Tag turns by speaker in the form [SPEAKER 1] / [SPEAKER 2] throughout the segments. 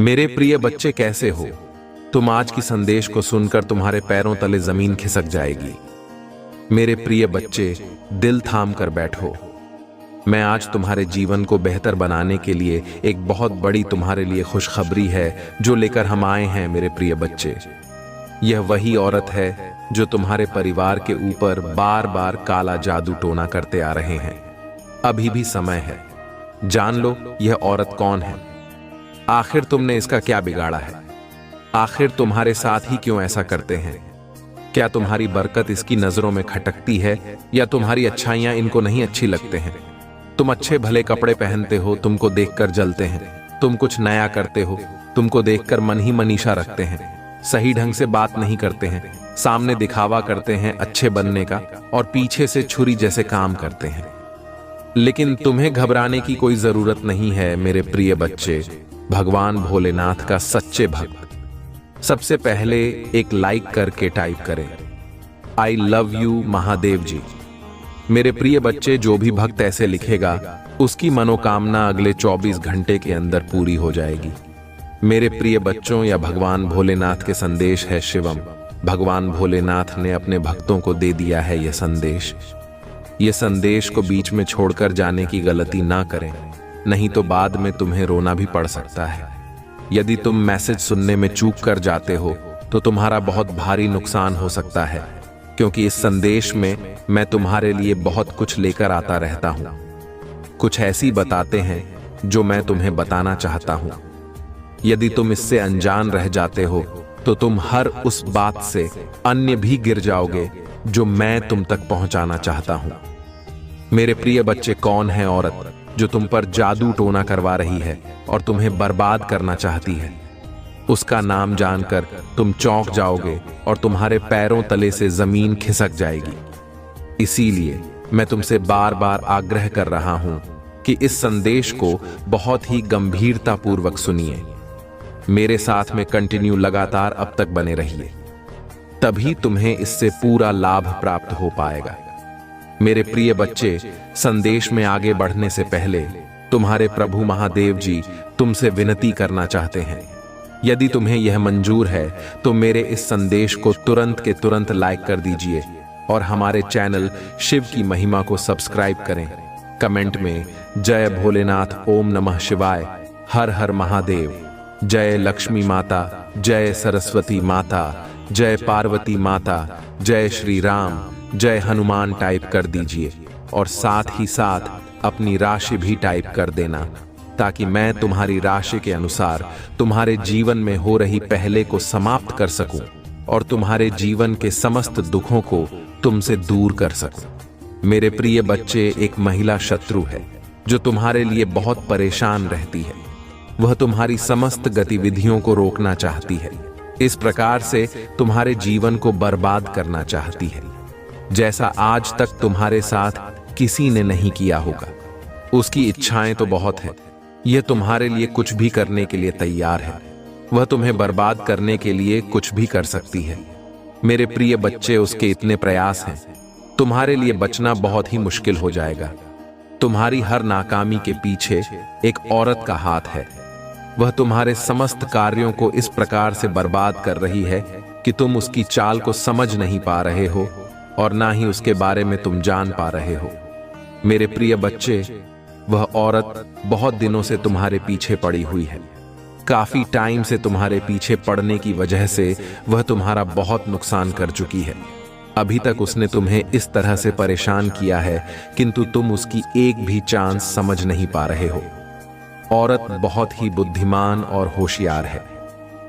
[SPEAKER 1] मेरे प्रिय बच्चे, कैसे हो तुम? आज की संदेश को सुनकर तुम्हारे पैरों तले जमीन खिसक जाएगी। मेरे प्रिय बच्चे, दिल थाम कर बैठो। मैं आज तुम्हारे जीवन को बेहतर बनाने के लिए एक बहुत बड़ी तुम्हारे लिए खुशखबरी है जो लेकर हम आए हैं। मेरे प्रिय बच्चे, यह वही औरत है जो तुम्हारे परिवार के ऊपर बार बार काला जादू टोना करते आ रहे हैं। अभी भी समय है, जान लो यह औरत कौन है। आखिर तुमने इसका क्या बिगाड़ा है? आखिर तुम्हारे साथ ही क्यों ऐसा करते हैं? क्या तुम्हारी बरकत इसकी नजरों में खटकती है या तुम्हारी अच्छाइयां इनको नहीं अच्छी लगते हैं? तुम अच्छे भले कपड़े पहनते हो, तुमको देखकर जलते हैं। तुम कुछ नया करते हो, तुमको देखकर मन ही मनीषा रखते हैं। सही ढंग से बात नहीं करते हैं, सामने दिखावा करते हैं अच्छे बनने का और पीछे से छुरी जैसे काम करते हैं। लेकिन तुम्हें घबराने की कोई जरूरत नहीं है मेरे प्रिय बच्चे। भगवान भोलेनाथ का सच्चे भक्त सबसे पहले एक लाइक करके टाइप करें, आई लव यू महादेव जी। मेरे प्रिय बच्चे, जो भी भक्त ऐसे लिखेगा उसकी मनोकामना अगले 24 घंटे के अंदर पूरी हो जाएगी। मेरे प्रिय बच्चों, या भगवान भोलेनाथ के संदेश है शिवम। भगवान भोलेनाथ ने अपने भक्तों को दे दिया है यह संदेश। ये संदेश को बीच में छोड़कर जाने की गलती ना करें, नहीं तो बाद में तुम्हें रोना भी पड़ सकता है। यदि तुम मैसेज सुनने में चूक कर जाते हो तो तुम्हारा बहुत भारी नुकसान हो सकता है, क्योंकि इस संदेश में मैं तुम्हारे लिए बहुत कुछ लेकर आता रहता हूं। कुछ ऐसी बताते हैं जो मैं तुम्हें बताना चाहता हूं। यदि तुम इससे अनजान रह जाते हो तो तुम हर उस बात से अन्य भी गिर जाओगे जो मैं तुम तक पहुंचाना चाहता हूं। मेरे प्रिय बच्चे, कौन है औरत जो तुम पर जादू टोना करवा रही है और तुम्हें बर्बाद करना चाहती है? उसका नाम जानकर तुम चौंक जाओगे और तुम्हारे पैरों तले से जमीन खिसक जाएगी। इसीलिए मैं तुमसे बार बार आग्रह कर रहा हूं कि इस संदेश को बहुत ही गंभीरता पूर्वक सुनिए। मेरे साथ में कंटिन्यू लगातार अब तक बने रहिए, तभी तुम्हें इससे पूरा लाभ प्राप्त हो पाएगा। मेरे प्रिय बच्चे, संदेश में आगे बढ़ने से पहले तुम्हारे प्रभु महादेव जी तुमसे विनती करना चाहते हैं। यदि तुम्हें यह मंजूर है तो मेरे इस संदेश को तुरंत के तुरंत लाइक कर दीजिए और हमारे चैनल शिव की महिमा को सब्सक्राइब करें। कमेंट में जय भोलेनाथ, ओम नमः शिवाय, हर हर महादेव, जय लक्ष्मी माता, जय सरस्वती माता, जय पार्वती माता, जय श्री राम, जय हनुमान टाइप कर दीजिए और साथ ही साथ अपनी राशि भी टाइप कर देना, ताकि मैं तुम्हारी राशि के अनुसार तुम्हारे जीवन में हो रही पहले को समाप्त कर सकूं और तुम्हारे जीवन के समस्त दुखों को तुमसे दूर कर सकूं। मेरे प्रिय बच्चे, एक महिला शत्रु है जो तुम्हारे लिए बहुत परेशान रहती है। वह तुम्हारी समस्त गतिविधियों को रोकना चाहती है, इस प्रकार से तुम्हारे जीवन को बर्बाद करना चाहती है, जैसा आज तक तुम्हारे साथ किसी ने नहीं किया होगा। उसकी इच्छाएं तो बहुत हैं, यह तुम्हारे लिए कुछ भी करने के लिए तैयार है। वह तुम्हें बर्बाद करने के लिए कुछ भी कर सकती है। मेरे प्रिय बच्चे, उसके इतने प्रयास हैं, तुम्हारे लिए बचना बहुत ही मुश्किल हो जाएगा। तुम्हारी हर नाकामी के पीछे एक औरत का हाथ है। वह तुम्हारे समस्त कार्यों को इस प्रकार से बर्बाद कर रही है कि तुम उसकी चाल को समझ नहीं पा रहे हो और ना ही उसके बारे में तुम जान पा रहे हो। मेरे प्रिय बच्चे, वह औरत बहुत दिनों से तुम्हारे पीछे पड़ी हुई है। काफी टाइम से तुम्हारे पीछे पड़ने की वजह से वह तुम्हारा बहुत नुकसान कर चुकी है। अभी तक उसने तुम्हें इस तरह से परेशान किया है, किंतु तुम उसकी एक भी चांस समझ नहीं पा रहे हो। औरत बहुत ही बुद्धिमान और होशियार है।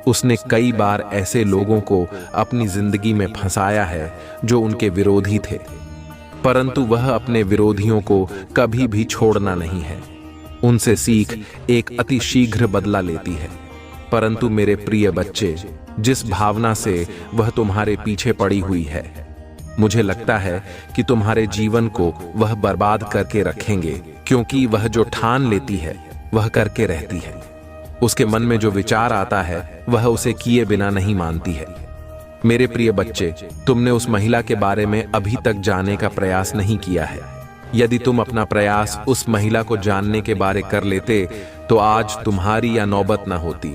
[SPEAKER 1] उसने कई बार ऐसे लोगों को अपनी जिंदगी में फंसाया है जो उनके विरोधी थे, परंतु वह अपने विरोधियों को कभी भी छोड़ना नहीं है। उनसे सीख एक अति शीघ्र बदला लेती है। परंतु मेरे प्रिय बच्चे, जिस भावना से वह तुम्हारे पीछे पड़ी हुई है, मुझे लगता है कि तुम्हारे जीवन को वह बर्बाद करके रखेंगे, क्योंकि वह जो ठान लेती है वह करके रहती है। उसके मन में जो विचार आता है वह उसे किए बिना नहीं मानती है। मेरे प्रिय बच्चे, तुमने उस महिला के बारे में अभी तक जानने का प्रयास नहीं किया है। यदि तुम अपना प्रयास उस महिला को जानने के बारे कर लेते तो आज तुम्हारी या नौबत ना होती।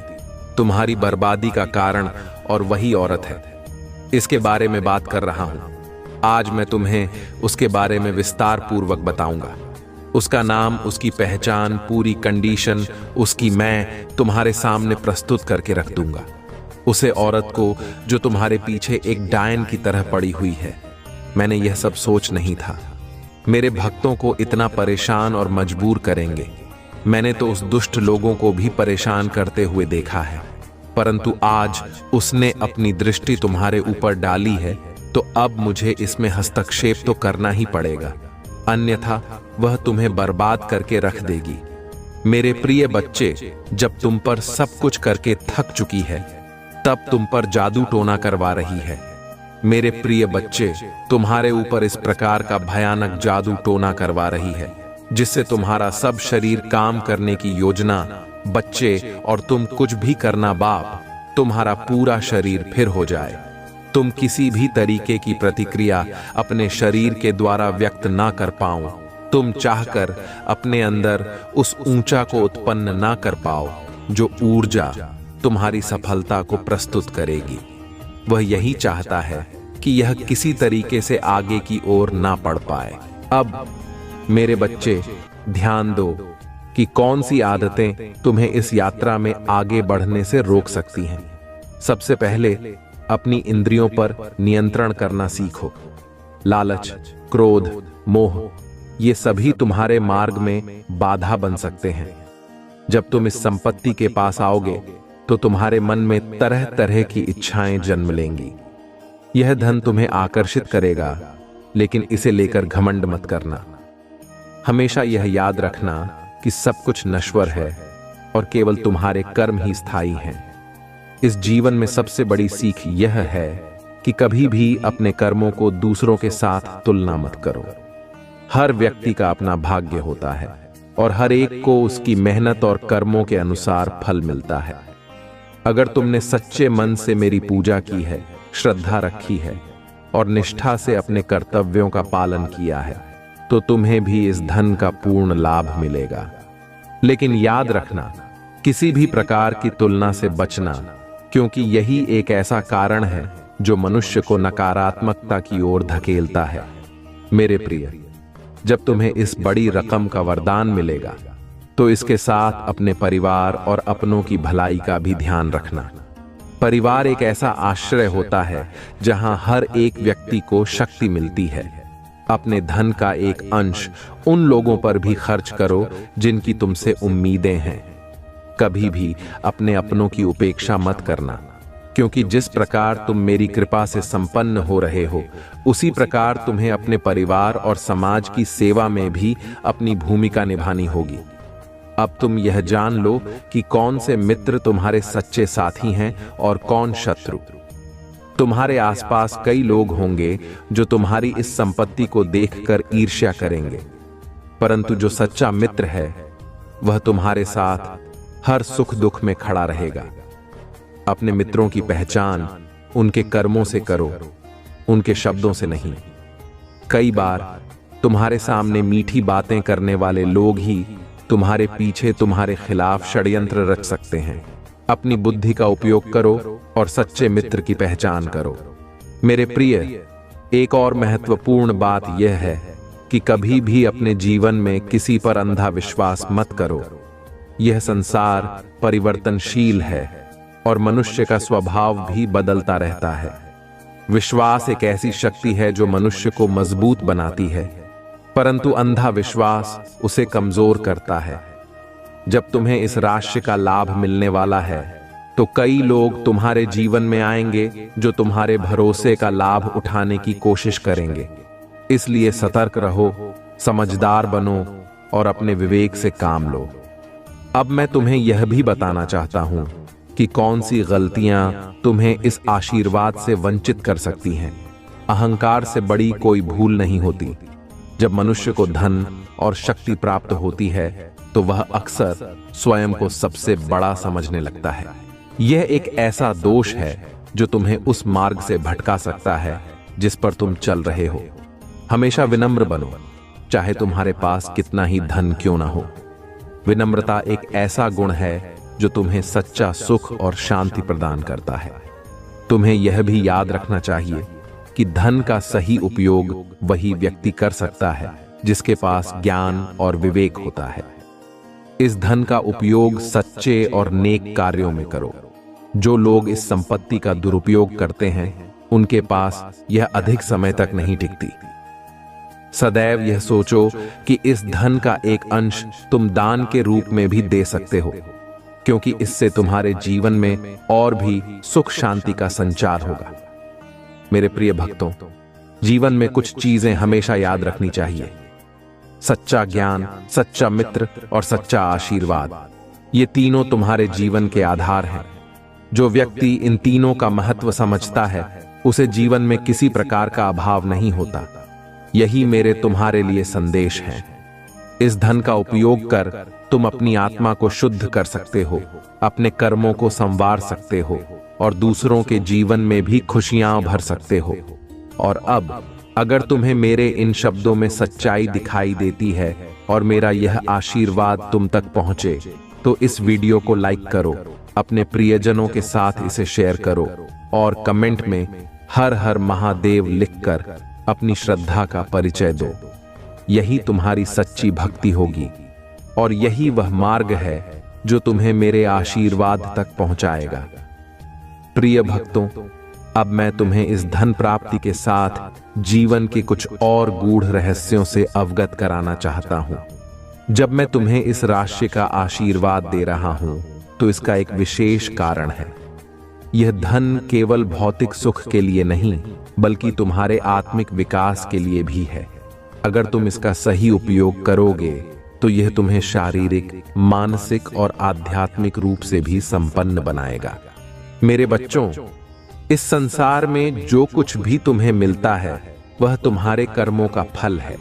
[SPEAKER 1] तुम्हारी बर्बादी का कारण और वही औरत है। इसके बारे में बात कर रहा हूं। आज मैं तुम्हें उसके बारे में विस्तार पूर्वक बताऊंगा। उसका नाम, उसकी पहचान, पूरी कंडीशन उसकी मैं तुम्हारे सामने प्रस्तुत करके रख दूंगा। उसे औरत को जो तुम्हारे पीछे एक डायन की तरह पड़ी हुई है। मैंने यह सब सोच नहीं था मेरे भक्तों को इतना परेशान और मजबूर करेंगे। मैंने तो उस दुष्ट लोगों को भी परेशान करते हुए देखा है, परंतु आज उसने अपनी दृष्टि तुम्हारे ऊपर डाली है, तो अब मुझे इसमें हस्तक्षेप तो करना ही पड़ेगा, अन्यथा वह तुम्हें बर्बाद करके रख देगी। मेरे प्रिय बच्चे, जब तुम पर सब कुछ करके थक चुकी है, तब तुम पर जादू टोना करवा रही है। मेरे प्रिय बच्चे, तुम्हारे ऊपर इस प्रकार का भयानक जादू टोना करवा रही है जिससे तुम्हारा सब शरीर काम करने की योजना, बच्चे और तुम कुछ भी करना बाप, तुम्हारा पूरा शरीर फिर हो जाए। तुम किसी भी तरीके की प्रतिक्रिया अपने शरीर के द्वारा व्यक्त ना कर पाओ। तुम चाहकर अपने अंदर उस ऊंचा को उत्पन्न ना कर पाओ जो ऊर्जा तुम्हारी सफलता को प्रस्तुत करेगी। वह यही चाहता है कि यह किसी तरीके से आगे की ओर ना बढ़ पाए। अब मेरे बच्चे, ध्यान दो कि कौन सी आदतें तुम्हें इस यात्रा में आगे बढ़ने से रोक सकती हैं। सबसे पहले अपनी इंद्रियों पर नियंत्रण करना सीखो। लालच, क्रोध, मोह, ये सभी तुम्हारे मार्ग में बाधा बन सकते हैं। जब तुम इस संपत्ति के पास आओगे तो तुम्हारे मन में तरह तरह की इच्छाएं जन्म लेंगी। यह धन तुम्हें आकर्षित करेगा, लेकिन इसे लेकर घमंड मत करना। हमेशा यह याद रखना कि सब कुछ नश्वर है और केवल तुम्हारे कर्म ही स्थायी हैं। इस जीवन में सबसे बड़ी सीख यह है कि कभी भी अपने कर्मों को दूसरों के साथ तुलना मत करो। हर व्यक्ति का अपना भाग्य होता है और हर एक को उसकी मेहनत और कर्मों के अनुसार फल मिलता है। अगर तुमने सच्चे मन से मेरी पूजा की है, श्रद्धा रखी है और निष्ठा से अपने कर्तव्यों का पालन किया है, तो तुम्हें भी इस धन का पूर्ण लाभ मिलेगा। लेकिन याद रखना, किसी भी प्रकार की तुलना से बचना, क्योंकि यही एक ऐसा कारण है जो मनुष्य को नकारात्मकता की ओर धकेलता है। मेरे प्रिय, जब तुम्हें इस बड़ी रकम का वरदान मिलेगा, तो इसके साथ अपने परिवार और अपनों की भलाई का भी ध्यान रखना। परिवार एक ऐसा आश्रय होता है जहां हर एक व्यक्ति को शक्ति मिलती है। अपने धन का एक अंश उन लोगों पर भी खर्च करो जिनकी तुमसे उम्मीदें हैं। कभी भी अपने अपनों की उपेक्षा मत करना, क्योंकि जिस प्रकार तुम मेरी कृपा से संपन्न हो रहे हो, उसी प्रकार तुम्हें अपने परिवार और समाज की सेवा में भी अपनी भूमिका निभानी होगी। अब तुम यह जान लो कि कौन से मित्र तुम्हारे सच्चे साथी हैं और कौन शत्रु। तुम्हारे आसपास कई लोग होंगे जो तुम्हारी इस संपत्ति को देखकर ईर्ष्या करेंगे, परंतु जो सच्चा मित्र है वह तुम्हारे साथ हर सुख दुख में खड़ा रहेगा। अपने मित्रों की पहचान उनके कर्मों से करो, उनके शब्दों से नहीं। कई बार तुम्हारे सामने मीठी बातें करने वाले लोग ही तुम्हारे पीछे तुम्हारे खिलाफ षड्यंत्र रच सकते हैं। अपनी बुद्धि का उपयोग करो और सच्चे मित्र की पहचान करो। मेरे प्रिय, एक और महत्वपूर्ण बात यह है कि कभी भी अपने जीवन में किसी पर अंधा विश्वास मत करो। यह संसार परिवर्तनशील है और मनुष्य का स्वभाव भी बदलता रहता है। विश्वास एक ऐसी शक्ति है जो मनुष्य को मजबूत बनाती है, परंतु अंधा विश्वास उसे कमजोर करता है। जब तुम्हें इस राशि का लाभ मिलने वाला है, तो कई लोग तुम्हारे जीवन में आएंगे जो तुम्हारे भरोसे का लाभ उठाने की कोशिश करेंगे। इसलिए सतर्क रहो, समझदार बनो और अपने विवेक से काम लो। अब मैं तुम्हें यह भी बताना चाहता हूं कि कौन सी गलतियां तुम्हें इस आशीर्वाद से वंचित कर सकती हैं। अहंकार से बड़ी कोई भूल नहीं होती। जब मनुष्य को धन और शक्ति प्राप्त होती है तो वह अक्सर स्वयं को सबसे बड़ा समझने लगता है। यह एक ऐसा दोष है जो तुम्हें उस मार्ग से भटका सकता है जिस पर तुम चल रहे हो। हमेशा विनम्र बनो, चाहे तुम्हारे पास कितना ही धन क्यों ना हो। विनम्रता एक ऐसा गुण है जो तुम्हें सच्चा सुख और शांति प्रदान करता है। तुम्हें यह भी याद रखना चाहिए कि धन का सही उपयोग वही व्यक्ति कर सकता है जिसके पास ज्ञान और विवेक होता है। इस धन का उपयोग सच्चे और नेक कार्यों में करो। जो लोग इस संपत्ति का दुरुपयोग करते हैं उनके पास यह अधिक समय तक नहीं टिकती। सदैव यह सोचो कि इस धन का एक अंश तुम दान के रूप में भी दे सकते हो, क्योंकि इससे तुम्हारे जीवन में और भी सुख शांति का संचार होगा। मेरे प्रिय भक्तों, जीवन में कुछ चीजें हमेशा याद रखनी चाहिए। सच्चा ज्ञान, सच्चा मित्र और सच्चा आशीर्वाद, ये तीनों तुम्हारे जीवन के आधार हैं। जो व्यक्ति इन तीनों का महत्व समझता है उसे जीवन में किसी प्रकार का अभाव नहीं होता। यही मेरे तुम्हारे लिए संदेश है। इस धन का उपयोग कर तुम अपनी आत्मा को शुद्ध कर सकते हो, अपने कर्मों को संवार सकते हो और दूसरों के जीवन में भी खुशियां भर सकते हो। और अब अगर तुम्हें मेरे इन शब्दों में सच्चाई दिखाई देती है और मेरा यह आशीर्वाद तुम तक पहुंचे, तो इस वीडियो को लाइक करो, अपने प्रियजनों के साथ इसे शेयर करो और कमेंट में हर हर महादेव लिखकर अपनी श्रद्धा का परिचय दो। यही तुम्हारी सच्ची भक्ति होगी और यही वह मार्ग है जो तुम्हें मेरे आशीर्वाद तक पहुंचाएगा। प्रिय भक्तों, अब मैं तुम्हें इस धन प्राप्ति के साथ जीवन के कुछ और गूढ़ रहस्यों से अवगत कराना चाहता हूं। जब मैं तुम्हें इस राशि का आशीर्वाद दे रहा हूं तो इसका एक विशेष कारण है। यह धन केवल भौतिक सुख के लिए नहीं बल्कि तुम्हारे आत्मिक विकास के लिए भी है। अगर तुम इसका सही उपयोग करोगे तो यह तुम्हें शारीरिक, मानसिक और आध्यात्मिक रूप से भी संपन्न बनाएगा। मेरे बच्चों, इस संसार में जो कुछ भी तुम्हें मिलता है वह तुम्हारे कर्मों का फल है।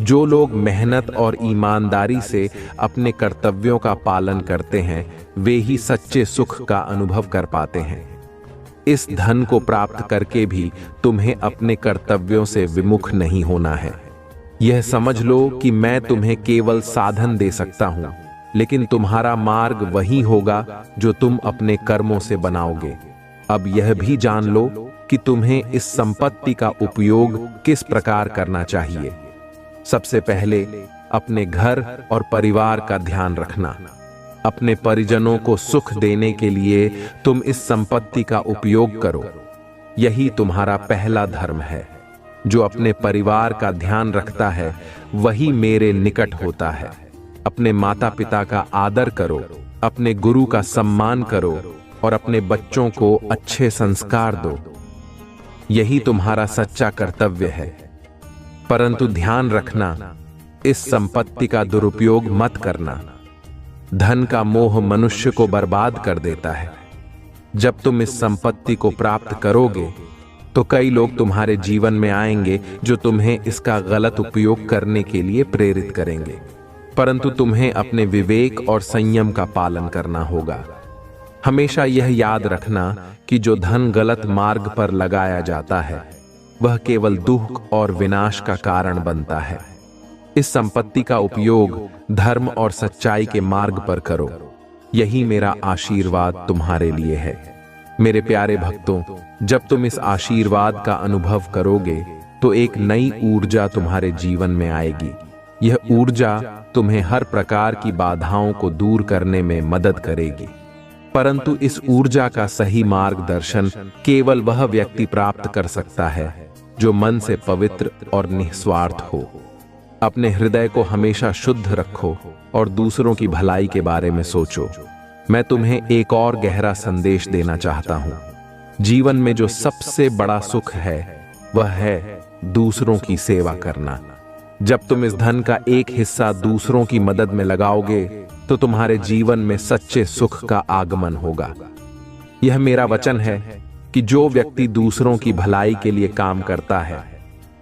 [SPEAKER 1] जो लोग मेहनत और ईमानदारी से अपने कर्तव्यों का पालन करते हैं वे ही सच्चे सुख का अनुभव कर पाते हैं। इस धन को प्राप्त करके भी तुम्हें अपने कर्तव्यों से विमुख नहीं होना है। यह समझ लो कि मैं तुम्हें केवल साधन दे सकता हूं, लेकिन तुम्हारा मार्ग वही होगा जो तुम अपने कर्मों से बनाओगे। अब यह भी जान लो कि तुम्हें इस संपत्ति का उपयोग किस प्रकार करना चाहिए। सबसे पहले अपने घर और परिवार का ध्यान रखना। अपने परिजनों को सुख देने के लिए तुम इस संपत्ति का उपयोग करो। यही तुम्हारा पहला धर्म है। जो अपने परिवार का ध्यान रखता है वही मेरे निकट होता है। अपने माता पिता का आदर करो, अपने गुरु का सम्मान करो और अपने बच्चों को अच्छे संस्कार दो। यही तुम्हारा सच्चा कर्तव्य है। परंतु ध्यान रखना, इस संपत्ति का दुरुपयोग मत करना। धन का मोह मनुष्य को बर्बाद कर देता है। जब तुम इस संपत्ति को प्राप्त करोगे तो कई लोग तुम्हारे जीवन में आएंगे जो तुम्हें इसका गलत उपयोग करने के लिए प्रेरित करेंगे। परंतु तुम्हें अपने विवेक और संयम का पालन करना होगा। हमेशा यह याद रखना कि जो धन गलत मार्ग पर लगाया जाता है वह केवल दुख और विनाश का कारण बनता है। इस संपत्ति का उपयोग धर्म और सच्चाई के मार्ग पर करो। यही मेरा आशीर्वाद तुम्हारे लिए है। मेरे प्यारे भक्तों, जब तुम इस आशीर्वाद का अनुभव करोगे तो एक नई ऊर्जा तुम्हारे जीवन में आएगी। यह ऊर्जा तुम्हें हर प्रकार की बाधाओं को दूर करने में मदद करेगी। परंतु इस ऊर्जा का सही मार्गदर्शन केवल वह व्यक्ति प्राप्त कर सकता है जो मन से पवित्र और निस्वार्थ हो। अपने हृदय को हमेशा शुद्ध रखो और दूसरों की भलाई के बारे में सोचो। मैं तुम्हें एक और गहरा संदेश देना चाहता हूं। जीवन में जो सबसे बड़ा सुख है वह है दूसरों की सेवा करना। जब तुम इस धन का एक हिस्सा दूसरों की मदद में लगाओगे तो तुम्हारे जीवन में सच्चे सुख का आगमन होगा। यह मेरा वचन है कि जो व्यक्ति दूसरों की भलाई के लिए काम करता है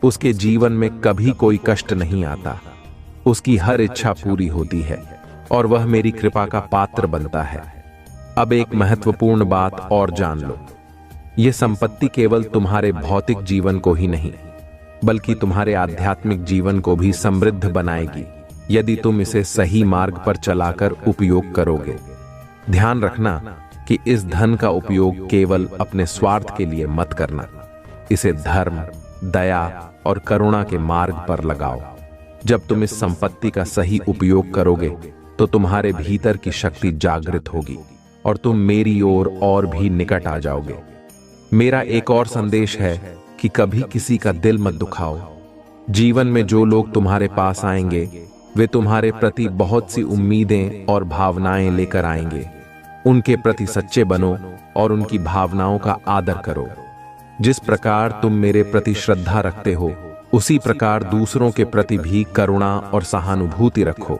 [SPEAKER 1] उसके जीवन में कभी कोई कष्ट नहीं आता। उसकी हर इच्छा पूरी होती है और वह मेरी कृपा का पात्र बनता है। अब एक महत्वपूर्ण बात और जान लो। यह संपत्ति केवल तुम्हारे भौतिक जीवन को ही नहीं बल्कि तुम्हारे आध्यात्मिक जीवन को भी समृद्ध बनाएगी यदि तुम इसे सही मार्ग पर चलाकर उपयोग करोगे। ध्यान रखना कि इस धन का उपयोग केवल अपने स्वार्थ के लिए मत करना। इसे धर्म, दया और करुणा के मार्ग पर लगाओ। जब तुम इस संपत्ति का सही उपयोग करोगे तो तुम्हारे भीतर की शक्ति जागृत होगी और तुम मेरी ओर और भी निकट आ जाओगे। मेरा एक और संदेश है कि कभी किसी का दिल मत दुखाओ। जीवन में जो लोग तुम्हारे पास आएंगे वे तुम्हारे प्रति बहुत सी उम्मीदें और भावनाएं लेकर आएंगे। उनके प्रति सच्चे बनो और उनकी भावनाओं का आदर करो। जिस प्रकार तुम मेरे प्रति श्रद्धा रखते हो उसी प्रकार दूसरों के प्रति भी करुणा और सहानुभूति रखो।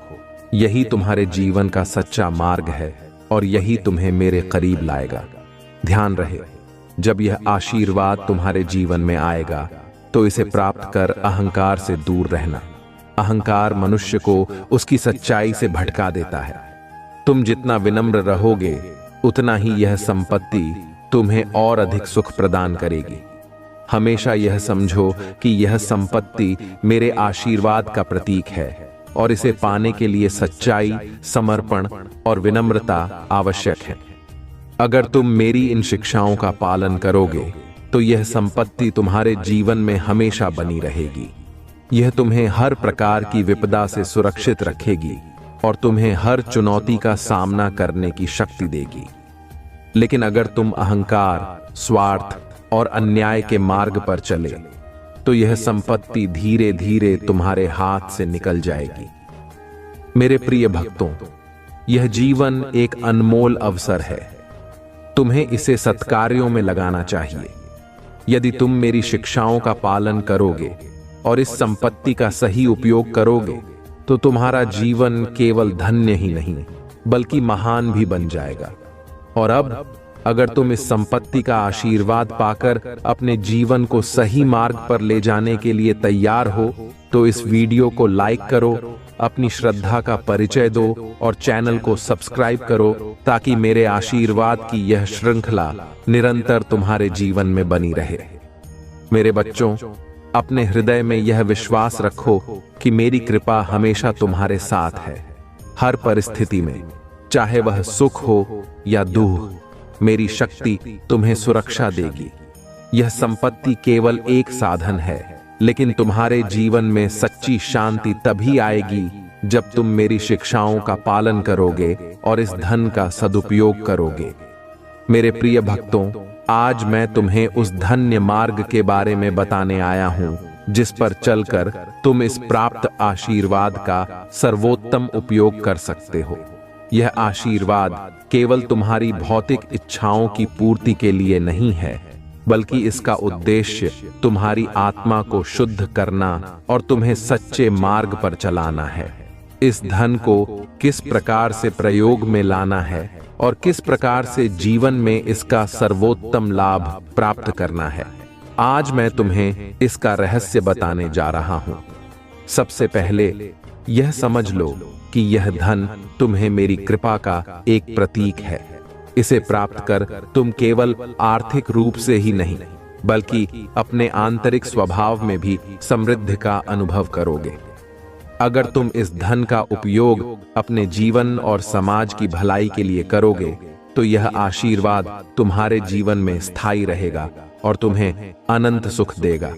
[SPEAKER 1] यही तुम्हारे जीवन का सच्चा मार्ग है और यही तुम्हें मेरे करीब लाएगा। ध्यान रहे, जब यह आशीर्वाद तुम्हारे जीवन में आएगा तो इसे प्राप्त कर अहंकार से दूर रहना। अहंकार मनुष्य को उसकी सच्चाई से भटका देता है। तुम जितना विनम्र रहोगे उतना ही यह संपत्ति तुम्हें और अधिक सुख प्रदान करेगी। हमेशा यह समझो कि यह संपत्ति मेरे आशीर्वाद का प्रतीक है और इसे पाने के लिए सच्चाई, समर्पण और विनम्रता आवश्यक है। अगर तुम मेरी इन शिक्षाओं का पालन करोगे तो यह संपत्ति तुम्हारे जीवन में हमेशा बनी रहेगी। यह तुम्हें हर प्रकार की विपदा से सुरक्षित रखेगी और तुम्हें हर चुनौती का सामना करने की शक्ति देगी। लेकिन अगर तुम अहंकार, स्वार्थ और अन्याय के मार्ग पर चले तो यह संपत्ति धीरे धीरे तुम्हारे हाथ से निकल जाएगी। मेरे प्रिय भक्तों, यह जीवन एक अनमोल अवसर है। तुम्हें इसे सत्कार्यों में लगाना चाहिए। यदि तुम मेरी शिक्षाओं का पालन करोगे और इस संपत्ति का सही उपयोग करोगे तो तुम्हारा जीवन केवल धन्य ही नहीं बल्कि महान भी बन जाएगा। और अब अगर तुम इस संपत्ति का आशीर्वाद पाकर अपने जीवन को सही मार्ग पर ले जाने के लिए तैयार हो तो इस वीडियो को लाइक करो, अपनी श्रद्धा का परिचय दो और चैनल को सब्सक्राइब करो ताकि मेरे आशीर्वाद की यह श्रृंखला निरंतर तुम्हारे जीवन में बनी रहे। मेरे बच्चों, अपने हृदय में यह विश्वास रखो कि मेरी कृपा हमेशा तुम्हारे साथ है। हर परिस्थिति में, चाहे वह सुख हो या दुख, मेरी शक्ति तुम्हें सुरक्षा देगी। यह संपत्ति केवल एक साधन है, लेकिन तुम्हारे जीवन में सच्ची शांति तभी आएगी जब तुम मेरी शिक्षाओं का पालन करोगे और इस धन का सदुपयोग करोगे। मेरे प्रिय भक्तों, आज मैं तुम्हें उस धन्य मार्ग के बारे में बताने आया हूं जिस पर चलकर तुम इस प्राप्त आशीर्वाद का सर्वोत्तम उपयोग कर सकते हो। यह आशीर्वाद केवल तुम्हारी भौतिक इच्छाओं की पूर्ति के लिए नहीं है, बल्कि इसका उद्देश्य तुम्हारी आत्मा को शुद्ध करना और तुम्हें सच्चे मार्ग पर चलाना है। इस धन को किस प्रकार से प्रयोग में लाना है और किस प्रकार से जीवन में इसका सर्वोत्तम लाभ प्राप्त करना है, आज मैं तुम्हें इसका रहस्य बताने जा रहा हूं। सबसे पहले यह समझ लो कि यह धन तुम्हें मेरी कृपा का एक प्रतीक है। इसे प्राप्त कर तुम केवल आर्थिक रूप से ही नहीं बल्कि अपने आंतरिक स्वभाव में भी समृद्धि का अनुभव करोगे। अगर तुम इस धन का उपयोग अपने जीवन और समाज की भलाई के लिए करोगे तो यह आशीर्वाद तुम्हारे जीवन में स्थायी रहेगा और तुम्हें अनंत सुख देगा।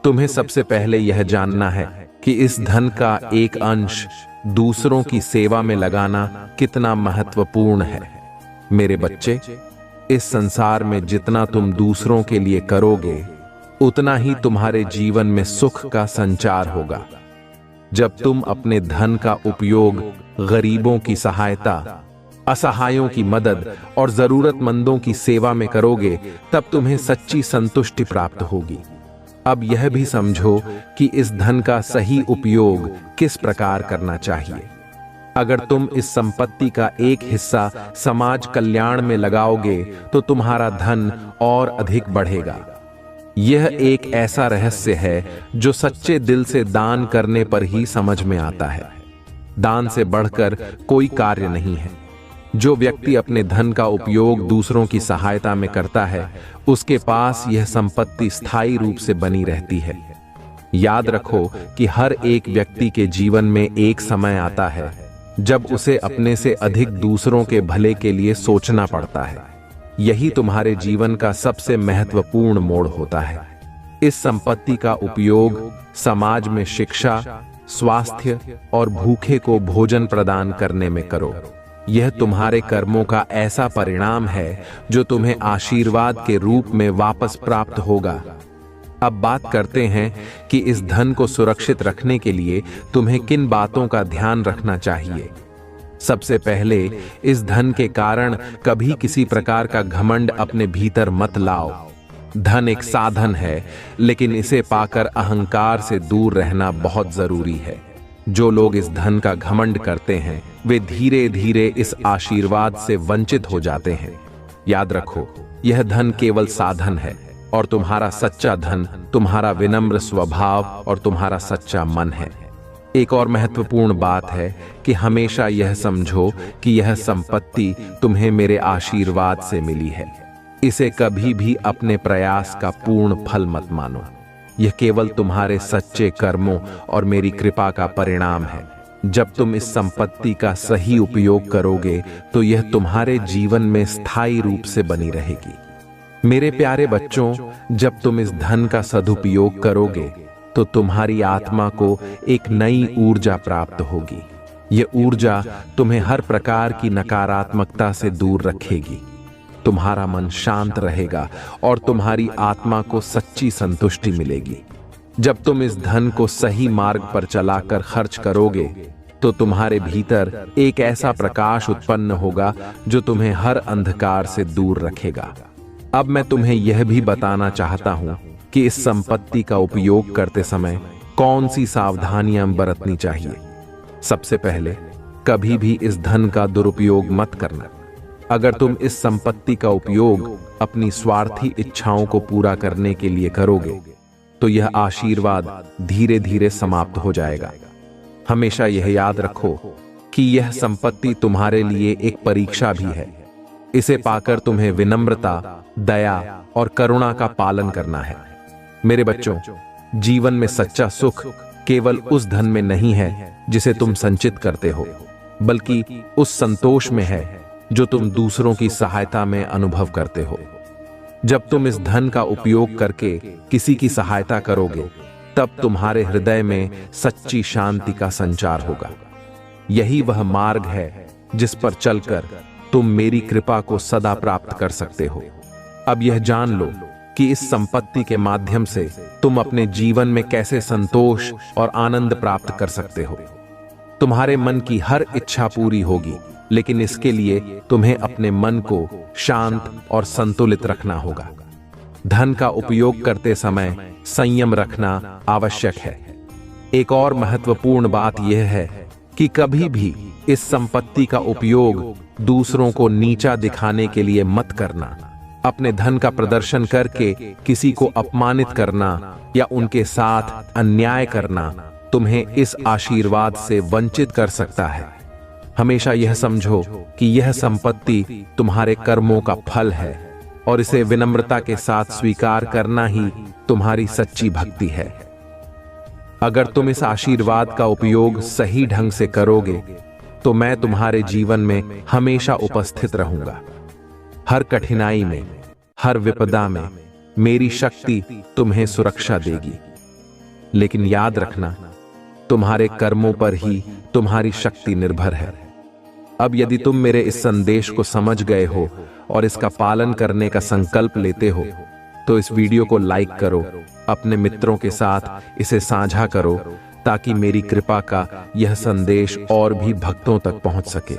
[SPEAKER 1] तुम्हें सबसे पहले यह जानना है कि इस धन का एक अंश दूसरों की सेवा में लगाना कितना महत्वपूर्ण है। मेरे बच्चे, इस संसार में जितना तुम दूसरों के लिए करोगे उतना ही तुम्हारे जीवन में सुख का संचार होगा। जब तुम अपने धन का उपयोग गरीबों की सहायता, असहायों की मदद और जरूरतमंदों की सेवा में करोगे तब तुम्हें सच्ची संतुष्टि प्राप्त होगी। अब यह भी समझो कि इस धन का सही उपयोग किस प्रकार करना चाहिए। अगर तुम इस संपत्ति का एक हिस्सा समाज कल्याण में लगाओगे तो तुम्हारा धन और अधिक बढ़ेगा। यह एक ऐसा रहस्य है जो सच्चे दिल से दान करने पर ही समझ में आता है। दान से बढ़कर कोई कार्य नहीं है। जो व्यक्ति अपने धन का उपयोग दूसरों की सहायता में करता है उसके पास यह संपत्ति स्थायी रूप से बनी रहती है। याद रखो कि हर एक व्यक्ति के जीवन में एक समय आता है जब उसे अपने से अधिक दूसरों के भले के लिए सोचना पड़ता है। यही तुम्हारे जीवन का सबसे महत्वपूर्ण मोड़ होता है। इस संपत्ति का उपयोग समाज में शिक्षा, स्वास्थ्य और भूखे को भोजन प्रदान करने में करो। यह तुम्हारे कर्मों का ऐसा परिणाम है जो तुम्हें आशीर्वाद के रूप में वापस प्राप्त होगा। अब बात करते हैं कि इस धन को सुरक्षित रखने के लिए तुम्हें किन बातों का ध्यान रखना चाहिए। सबसे पहले, इस धन के कारण कभी किसी प्रकार का घमंड अपने भीतर मत लाओ। धन एक साधन है, लेकिन इसे पाकर अहंकार से दूर रहना बहुत जरूरी है। जो लोग इस धन का घमंड करते हैं, वे धीरे धीरे इस आशीर्वाद से वंचित हो जाते हैं। याद रखो, यह धन केवल साधन है और तुम्हारा सच्चा धन तुम्हारा विनम्र स्वभाव और तुम्हारा सच्चा मन है। एक और महत्वपूर्ण बात है कि हमेशा यह समझो कि यह संपत्ति तुम्हें मेरे आशीर्वाद से मिली है। इसे कभी भी अपने प्रयास का पूर्ण फल मत मानो। यह केवल तुम्हारे सच्चे कर्मों और मेरी कृपा का परिणाम है। जब तुम इस संपत्ति का सही उपयोग करोगे तो यह तुम्हारे जीवन में स्थायी रूप से बनी रहेगी। मेरे प्यारे बच्चों, जब तुम इस धन का सदुपयोग करोगे तो तुम्हारी आत्मा को एक नई ऊर्जा प्राप्त होगी। यह ऊर्जा तुम्हें हर प्रकार की नकारात्मकता से दूर रखेगी। तुम्हारा मन शांत रहेगा और तुम्हारी आत्मा को सच्ची संतुष्टि मिलेगी। जब तुम इस धन को सही मार्ग पर चलाकर खर्च करोगे तो तुम्हारे भीतर एक ऐसा प्रकाश उत्पन्न होगा जो तुम्हें हर अंधकार से दूर रखेगा। अब मैं तुम्हें यह भी बताना चाहता हूं कि इस संपत्ति का उपयोग करते समय कौन सी सावधानियां बरतनी चाहिए। सबसे पहले, कभी भी इस धन का दुरुपयोग मत करना। अगर तुम इस संपत्ति का उपयोग अपनी स्वार्थी इच्छाओं को पूरा करने के लिए करोगे तो यह आशीर्वाद धीरे धीरे समाप्त हो जाएगा। हमेशा यह याद रखो कि यह संपत्ति तुम्हारे लिए एक परीक्षा भी है। इसे पाकर तुम्हें विनम्रता, दया और करुणा का पालन करना है। मेरे बच्चों, जीवन में सच्चा सुख केवल उस धन में नहीं है जिसे तुम संचित करते हो, बल्कि उस संतोष में है जो तुम दूसरों की सहायता में अनुभव करते हो। जब तुम इस धन का उपयोग करके किसी की सहायता करोगे, तब तुम्हारे हृदय में सच्ची शांति का संचार होगा। यही वह मार्ग है जिस पर चलकर तुम मेरी कृपा को सदा प्राप्त कर सकते हो। अब यह जान लो कि इस संपत्ति के माध्यम से तुम अपने जीवन में कैसे संतोष और आनंद प्राप्त कर सकते हो। तुम्हारे मन की हर इच्छा पूरी होगी, लेकिन इसके लिए तुम्हें अपने मन को शांत और संतुलित रखना होगा। धन का उपयोग करते समय संयम रखना आवश्यक है। एक और महत्वपूर्ण बात यह है कि कभी भी इस संपत्ति का उपयोग दूसरों को नीचा दिखाने के लिए मत करना। अपने धन का प्रदर्शन करके किसी को अपमानित करना या उनके साथ अन्याय करना तुम्हें इस आशीर्वाद से वंचित कर सकता है। हमेशा यह समझो कि यह संपत्ति तुम्हारे कर्मों का फल है और इसे विनम्रता के साथ स्वीकार करना ही तुम्हारी सच्ची भक्ति है। अगर तुम इस आशीर्वाद का उपयोग सही ढंग से करोगे तो मैं तुम्हारे जीवन में हमेशा उपस्थित रहूंगा। हर कठिनाई में, हर विपदा में मेरी शक्ति तुम्हें सुरक्षा देगी। लेकिन याद रखना, तुम्हारे कर्मों पर ही तुम्हारी शक्ति निर्भर है। अब यदि तुम मेरे इस संदेश को समझ गए हो और इसका पालन करने का संकल्प लेते हो तो इस वीडियो को लाइक करो, अपने मित्रों के साथ इसे साझा करो ताकि मेरी कृपा का यह संदेश और भी भक्तों तक पहुंच सके।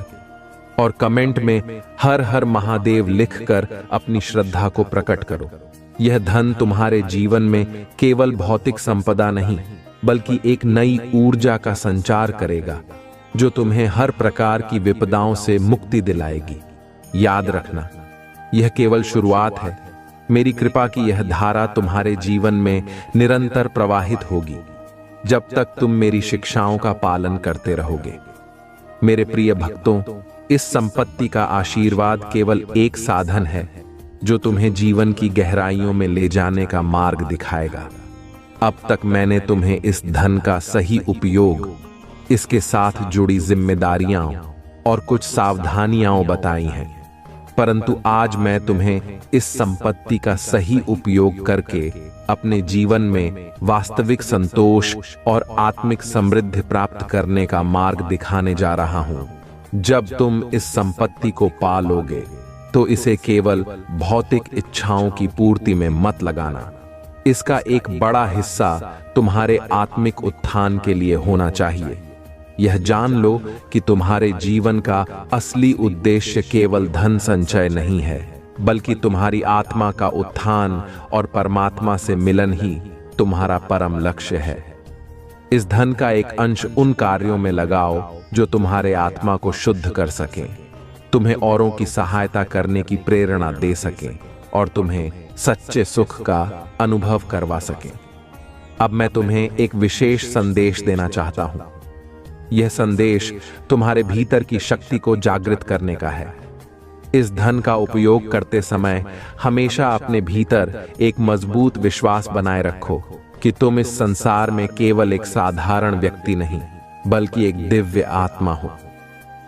[SPEAKER 1] और कमेंट में हर हर महादेव लिखकर अपनी श्रद्धा को प्रकट करो। यह धन तुम्हारे जीवन में केवल भौतिक संपदा नहीं, बल्कि एक नई ऊर्जा का संचार करेगा जो तुम्हें हर प्रकार की विपदाओं से मुक्ति दिलाएगी। याद रखना, यह केवल शुरुआत है। मेरी कृपा की यह धारा तुम्हारे जीवन में निरंतर प्रवाहित होगी जब तक तुम मेरी शिक्षाओं का पालन करते रहोगे। मेरे प्रिय भक्तों, इस संपत्ति का आशीर्वाद केवल एक साधन है जो तुम्हें जीवन की गहराइयों में ले जाने का मार्ग दिखाएगा। अब तक मैंने तुम्हें इस धन का सही उपयोग इसके साथ जुड़ी जिम्मेदारियां और कुछ सावधानियां बताई हैं। परंतु आज मैं तुम्हें इस संपत्ति का सही उपयोग करके अपने जीवन में वास्तविक संतोष और आत्मिक समृद्धि प्राप्त करने का मार्ग दिखाने जा रहा हूं। जब तुम इस संपत्ति को पा लोगे तो इसे केवल भौतिक इच्छाओं की पूर्ति में मत लगाना। इसका एक बड़ा हिस्सा तुम्हारे आत्मिक उत्थान के लिए होना चाहिए। यह जान लो कि तुम्हारे जीवन का असली उद्देश्य केवल धन संचय नहीं है, बल्कि तुम्हारी आत्मा का उत्थान और परमात्मा से मिलन ही तुम्हारा परम लक्ष्य है। इस धन का एक अंश उन कार्यों में लगाओ जो तुम्हारे आत्मा को शुद्ध कर सकें, तुम्हें औरों की सहायता करने की प्रेरणा दे सकें और तुम्हें सच्चे सुख का अनुभव करवा सकें। अब मैं तुम्हें एक विशेष संदेश देना चाहता हूं। यह संदेश तुम्हारे भीतर की शक्ति को जागृत करने का है। इस धन का उपयोग करते समय हमेशा अपने भीतर एक मजबूत विश्वास बनाए रखो कि तुम इस संसार में केवल एक साधारण व्यक्ति नहीं, बल्कि एक दिव्य आत्मा हो।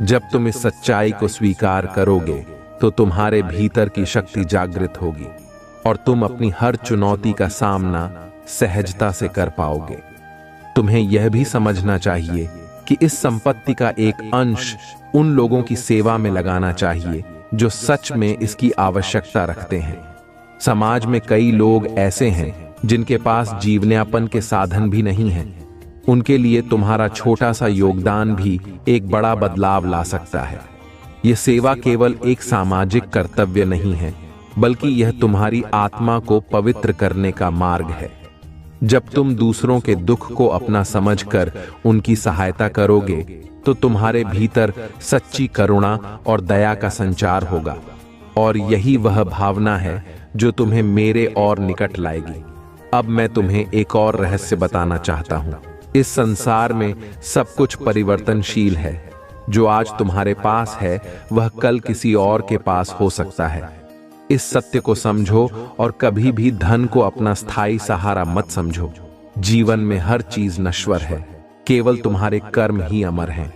[SPEAKER 1] जब तुम इस सच्चाई को स्वीकार करोगे तो तुम्हारे भीतर की शक्ति जागृत होगी और तुम अपनी हर चुनौती का सामना सहजता से कर पाओगे। तुम्हें यह भी समझना चाहिए कि इस संपत्ति का एक अंश उन लोगों की सेवा में लगाना चाहिए जो सच में इसकी आवश्यकता रखते हैं। समाज में कई लोग ऐसे हैं जिनके पास जीवनयापन के साधन भी नहीं हैं। उनके लिए तुम्हारा छोटा सा योगदान भी एक बड़ा बदलाव ला सकता है। यह सेवा केवल एक सामाजिक कर्तव्य नहीं है, बल्कि यह तुम्हारी आत्मा को पवित्र करने का मार्ग है। जब तुम दूसरों के दुख को अपना समझकर उनकी सहायता करोगे तो तुम्हारे भीतर सच्ची करुणा और दया का संचार होगा, और यही वह भावना है जो तुम्हें मेरे और निकट लाएगी। अब मैं तुम्हें एक और रहस्य बताना चाहता हूं। इस संसार में सब कुछ परिवर्तनशील है। जो आज तुम्हारे पास है वह कल किसी और के पास हो सकता है। इस सत्य को समझो और कभी भी धन को अपना स्थायी सहारा मत समझो। जीवन में हर चीज नश्वर है, केवल तुम्हारे कर्म ही अमर हैं।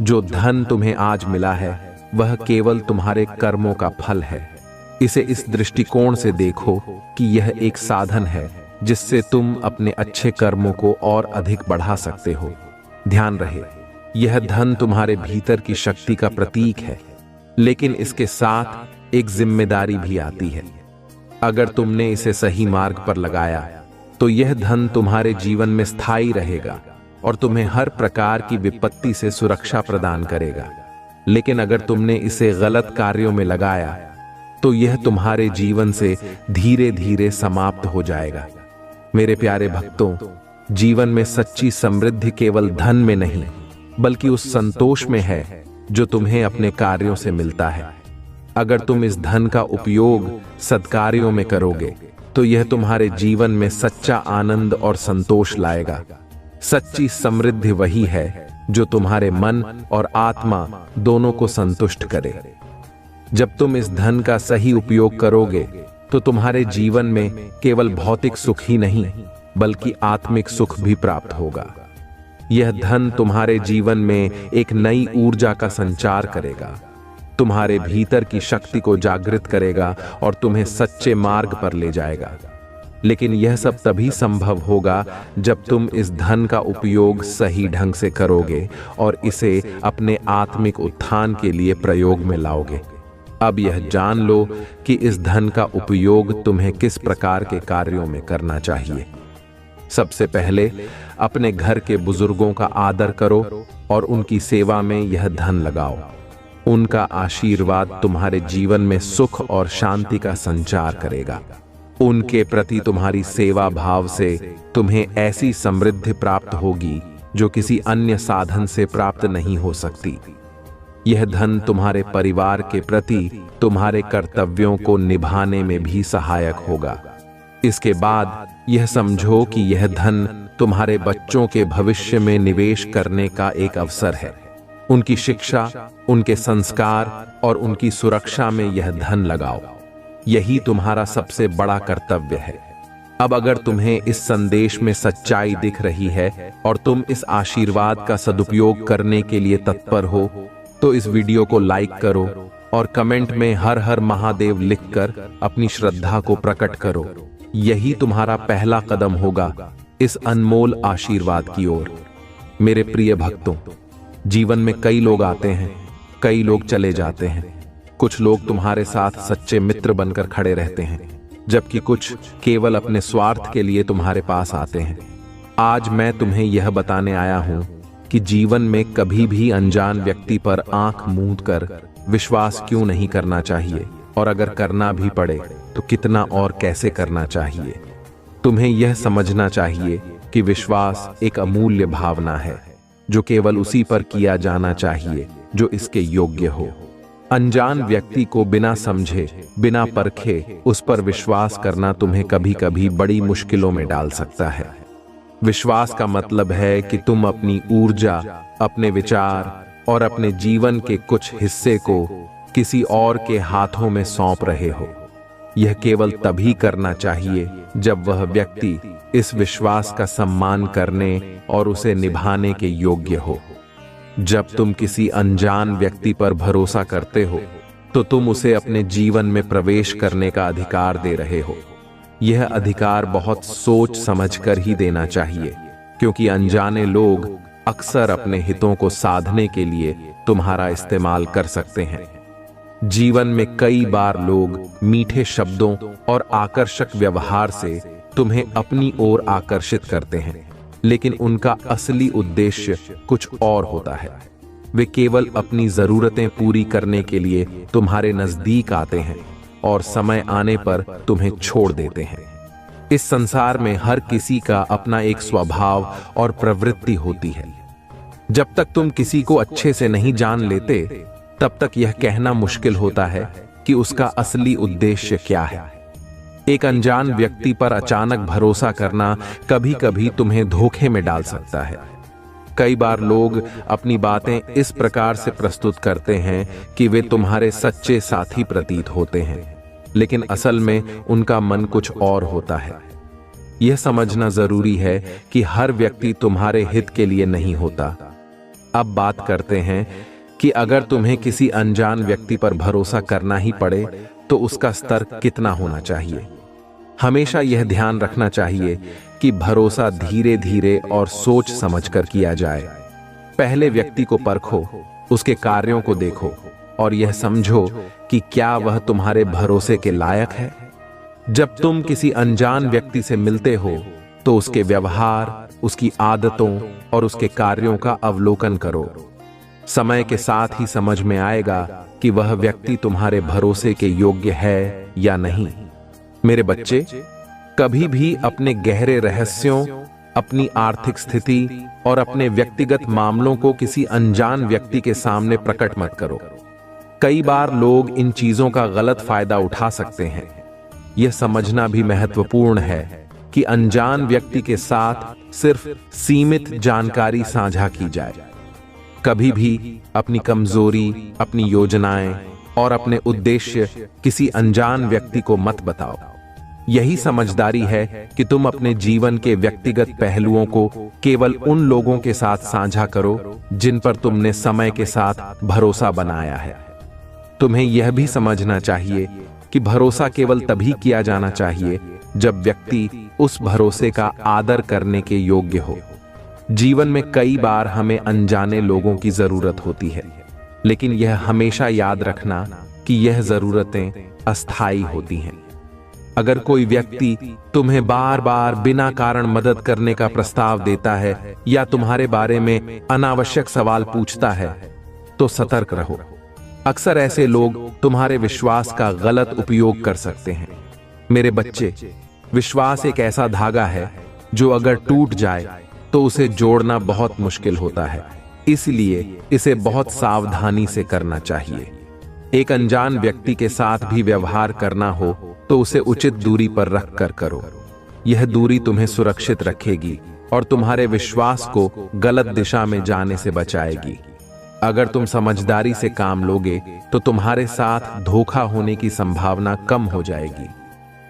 [SPEAKER 1] जो धन तुम्हें आज मिला है वह केवल तुम्हारे कर्मों का फल है। इसे इस दृष्टिकोण से देखो कि यह एक साधन है जिससे तुम अपने अच्छे कर्मों को और अधिक बढ़ा सकते हो। ध्यान रहे, यह धन तुम्हारे भीतर की शक्ति का प्रतीक है, लेकिन इसके साथ एक जिम्मेदारी भी आती है। अगर तुमने इसे सही मार्ग पर लगाया तो यह धन तुम्हारे जीवन में स्थायी रहेगा और तुम्हें हर प्रकार की विपत्ति से सुरक्षा प्रदान करेगा। लेकिन अगर तुमने इसे गलत कार्यों में लगाया तो यह तुम्हारे जीवन से धीरे धीरे समाप्त हो जाएगा। मेरे प्यारे भक्तों, जीवन में सच्ची समृद्धि केवल धन में नहीं, बल्कि उस संतोष में है जो तुम्हें अपने कार्यों से मिलता है। अगर तुम इस धन का उपयोग सद्कार्यों में करोगे तो यह तुम्हारे जीवन में सच्चा आनंद और संतोष लाएगा। सच्ची समृद्धि वही है जो तुम्हारे मन और आत्मा दोनों को संतुष्ट करे। जब तुम इस धन का सही उपयोग करोगे तो तुम्हारे जीवन में केवल भौतिक सुख ही नहीं, बल्कि आत्मिक सुख भी प्राप्त होगा। यह धन तुम्हारे जीवन में एक नई ऊर्जा का संचार करेगा, तुम्हारे भीतर की शक्ति को जागृत करेगा और तुम्हें सच्चे मार्ग पर ले जाएगा। लेकिन यह सब तभी संभव होगा जब तुम इस धन का उपयोग सही ढंग से करोगे और इसे अपने आत्मिक उत्थान के लिए प्रयोग में लाओगे। अब यह जान लो कि इस धन का उपयोग तुम्हें किस प्रकार के कार्यों में करना चाहिए। सबसे पहले अपने घर के बुजुर्गों का आदर करो और उनकी सेवा में यह धन लगाओ। उनका आशीर्वाद तुम्हारे जीवन में सुख और शांति का संचार करेगा। उनके प्रति तुम्हारी सेवा भाव से तुम्हें ऐसी समृद्धि प्राप्त होगी जो किसी अन्य साधन से प्राप्त नहीं हो सकती। यह धन तुम्हारे परिवार के प्रति तुम्हारे कर्तव्यों को निभाने में भी सहायक होगा। इसके बाद यह समझो कि यह धन तुम्हारे बच्चों के भविष्य में निवेश करने का एक अवसर है। उनकी शिक्षा, उनके संस्कार और उनकी सुरक्षा में यह धन लगाओ। यही तुम्हारा सबसे बड़ा कर्तव्य है। अब अगर तुम्हें इस संदेश में सच्चाई दिख रही है और तुम इस आशीर्वाद का सदुपयोग करने के लिए तत्पर हो, तो इस वीडियो को लाइक करो और कमेंट में हर हर महादेव लिखकर अपनी श्रद्धा को प्रकट करो। यही तुम्हारा पहला कदम होगा इस अनमोल आशीर्वाद की ओर। मेरे प्रिय भक्तों, जीवन में कई लोग आते हैं, कई लोग चले जाते हैं। कुछ लोग तुम्हारे साथ सच्चे मित्र बनकर खड़े रहते हैं, जबकि कुछ केवल अपने स्वार्थ के लिए तुम्हारे पास आते हैं। आज मैं तुम्हें यह बताने आया हूं कि जीवन में कभी भी अनजान व्यक्ति पर आंख मूंद कर विश्वास क्यों नहीं करना चाहिए, और अगर करना भी पड़े तो कितना और कैसे करना चाहिए। तुम्हें यह समझना चाहिए कि विश्वास एक अमूल्य भावना है जो केवल उसी पर किया जाना चाहिए जो इसके योग्य हो। अनजान व्यक्ति को बिना समझे, बिना परखे उस पर विश्वास करना तुम्हें कभी कभी बड़ी मुश्किलों में डाल सकता है। विश्वास का मतलब है कि तुम अपनी ऊर्जा, अपने विचार और अपने जीवन के कुछ हिस्से को किसी और के हाथों में सौंप रहे हो। यह केवल तभी करना चाहिए जब वह व्यक्ति इस विश्वास का सम्मान करने और उसे निभाने के योग्य हो। जब तुम किसी अनजान व्यक्ति पर भरोसा करते हो तो तुम उसे अपने जीवन में प्रवेश करने का अधिकार दे रहे हो। यह अधिकार बहुत सोच समझकर ही देना चाहिए, क्योंकि अनजाने लोग अक्सर अपने हितों को साधने के लिए तुम्हारा इस्तेमाल कर सकते हैं। जीवन में कई बार लोग मीठे शब्दों और आकर्षक व्यवहार से तुम्हें अपनी ओर आकर्षित करते हैं, लेकिन उनका असली उद्देश्य कुछ और होता है। वे केवल अपनी जरूरतें पूरी करने के लिए तुम्हारे नजदीक आते हैं और समय आने पर तुम्हें छोड़ देते हैं। इस संसार में हर किसी का अपना एक स्वभाव और प्रवृत्ति होती है। जब तक तुम किसी को अच्छे से नहीं जान लेते, तब तक यह कहना मुश्किल होता है कि उसका असली उद्देश्य क्या है। एक अनजान व्यक्ति पर अचानक भरोसा करना कभी कभी तुम्हें धोखे में डाल सकता है। कई बार लोग अपनी बातें इस प्रकार से प्रस्तुत करते हैं कि वे तुम्हारे सच्चे साथी प्रतीत होते हैं, लेकिन असल में उनका मन कुछ और होता है। यह समझना जरूरी है कि हर व्यक्ति तुम्हारे हित के लिए नहीं होता। अब बात करते हैं कि अगर तुम्हें किसी अनजान व्यक्ति पर भरोसा करना ही पड़े तो उसका स्तर कितना होना चाहिए। हमेशा यह ध्यान रखना चाहिए कि भरोसा धीरे धीरे और सोच समझकर किया जाए। पहले व्यक्ति को परखो, उसके कार्यों को देखो और यह समझो कि क्या वह तुम्हारे भरोसे के लायक है। जब तुम किसी अनजान व्यक्ति से मिलते हो तो उसके व्यवहार, उसकी आदतों और उसके कार्यों का अवलोकन करो। समय के साथ ही समझ में आएगा कि वह व्यक्ति तुम्हारे भरोसे के योग्य है या नहीं। मेरे बच्चे, कभी भी अपने गहरे रहस्यों, अपनी आर्थिक स्थिति और अपने व्यक्तिगत मामलों को किसी अनजान व्यक्ति के सामने प्रकट मत करो। कई बार लोग इन चीजों का गलत फायदा उठा सकते हैं। यह समझना भी महत्वपूर्ण है कि अनजान व्यक्ति के साथ सिर्फ सीमित जानकारी साझा की जाए। कभी भी अपनी कमजोरी, अपनी योजनाएं और अपने उद्देश्य किसी अनजान व्यक्ति को मत बताओ। यही समझदारी है कि तुम अपने जीवन के व्यक्तिगत पहलुओं को केवल उन लोगों के साथ साझा करो जिन पर तुमने समय के साथ भरोसा बनाया है। तुम्हें यह भी समझना चाहिए कि भरोसा केवल तभी किया जाना चाहिए जब व्यक्ति उस भरोसे का आदर करने के योग्य हो। जीवन में कई बार हमें अनजाने लोगों की जरूरत होती है, लेकिन यह हमेशा याद रखना कि यह जरूरतें अस्थायी होती हैं। अगर कोई व्यक्ति तुम्हें बार बार बिना कारण मदद करने का प्रस्ताव देता है या तुम्हारे बारे में अनावश्यक सवाल पूछता है, तो सतर्क रहो। अक्सर ऐसे लोग तुम्हारे विश्वास का गलत उपयोग कर सकते हैं। मेरे बच्चे, विश्वास एक ऐसा धागा है जो अगर टूट जाए तो उसे जोड़ना बहुत मुश्किल होता है। इसलिए इसे बहुत सावधानी से करना चाहिए। एक अनजान व्यक्ति के साथ भी व्यवहार करना हो तो उसे उचित दूरी पर रखकर करो। यह दूरी तुम्हें सुरक्षित रखेगी और तुम्हारे विश्वास को गलत दिशा में जाने से बचाएगी। अगर तुम समझदारी से काम लोगे तो तुम्हारे साथ धोखा होने की संभावना कम हो जाएगी।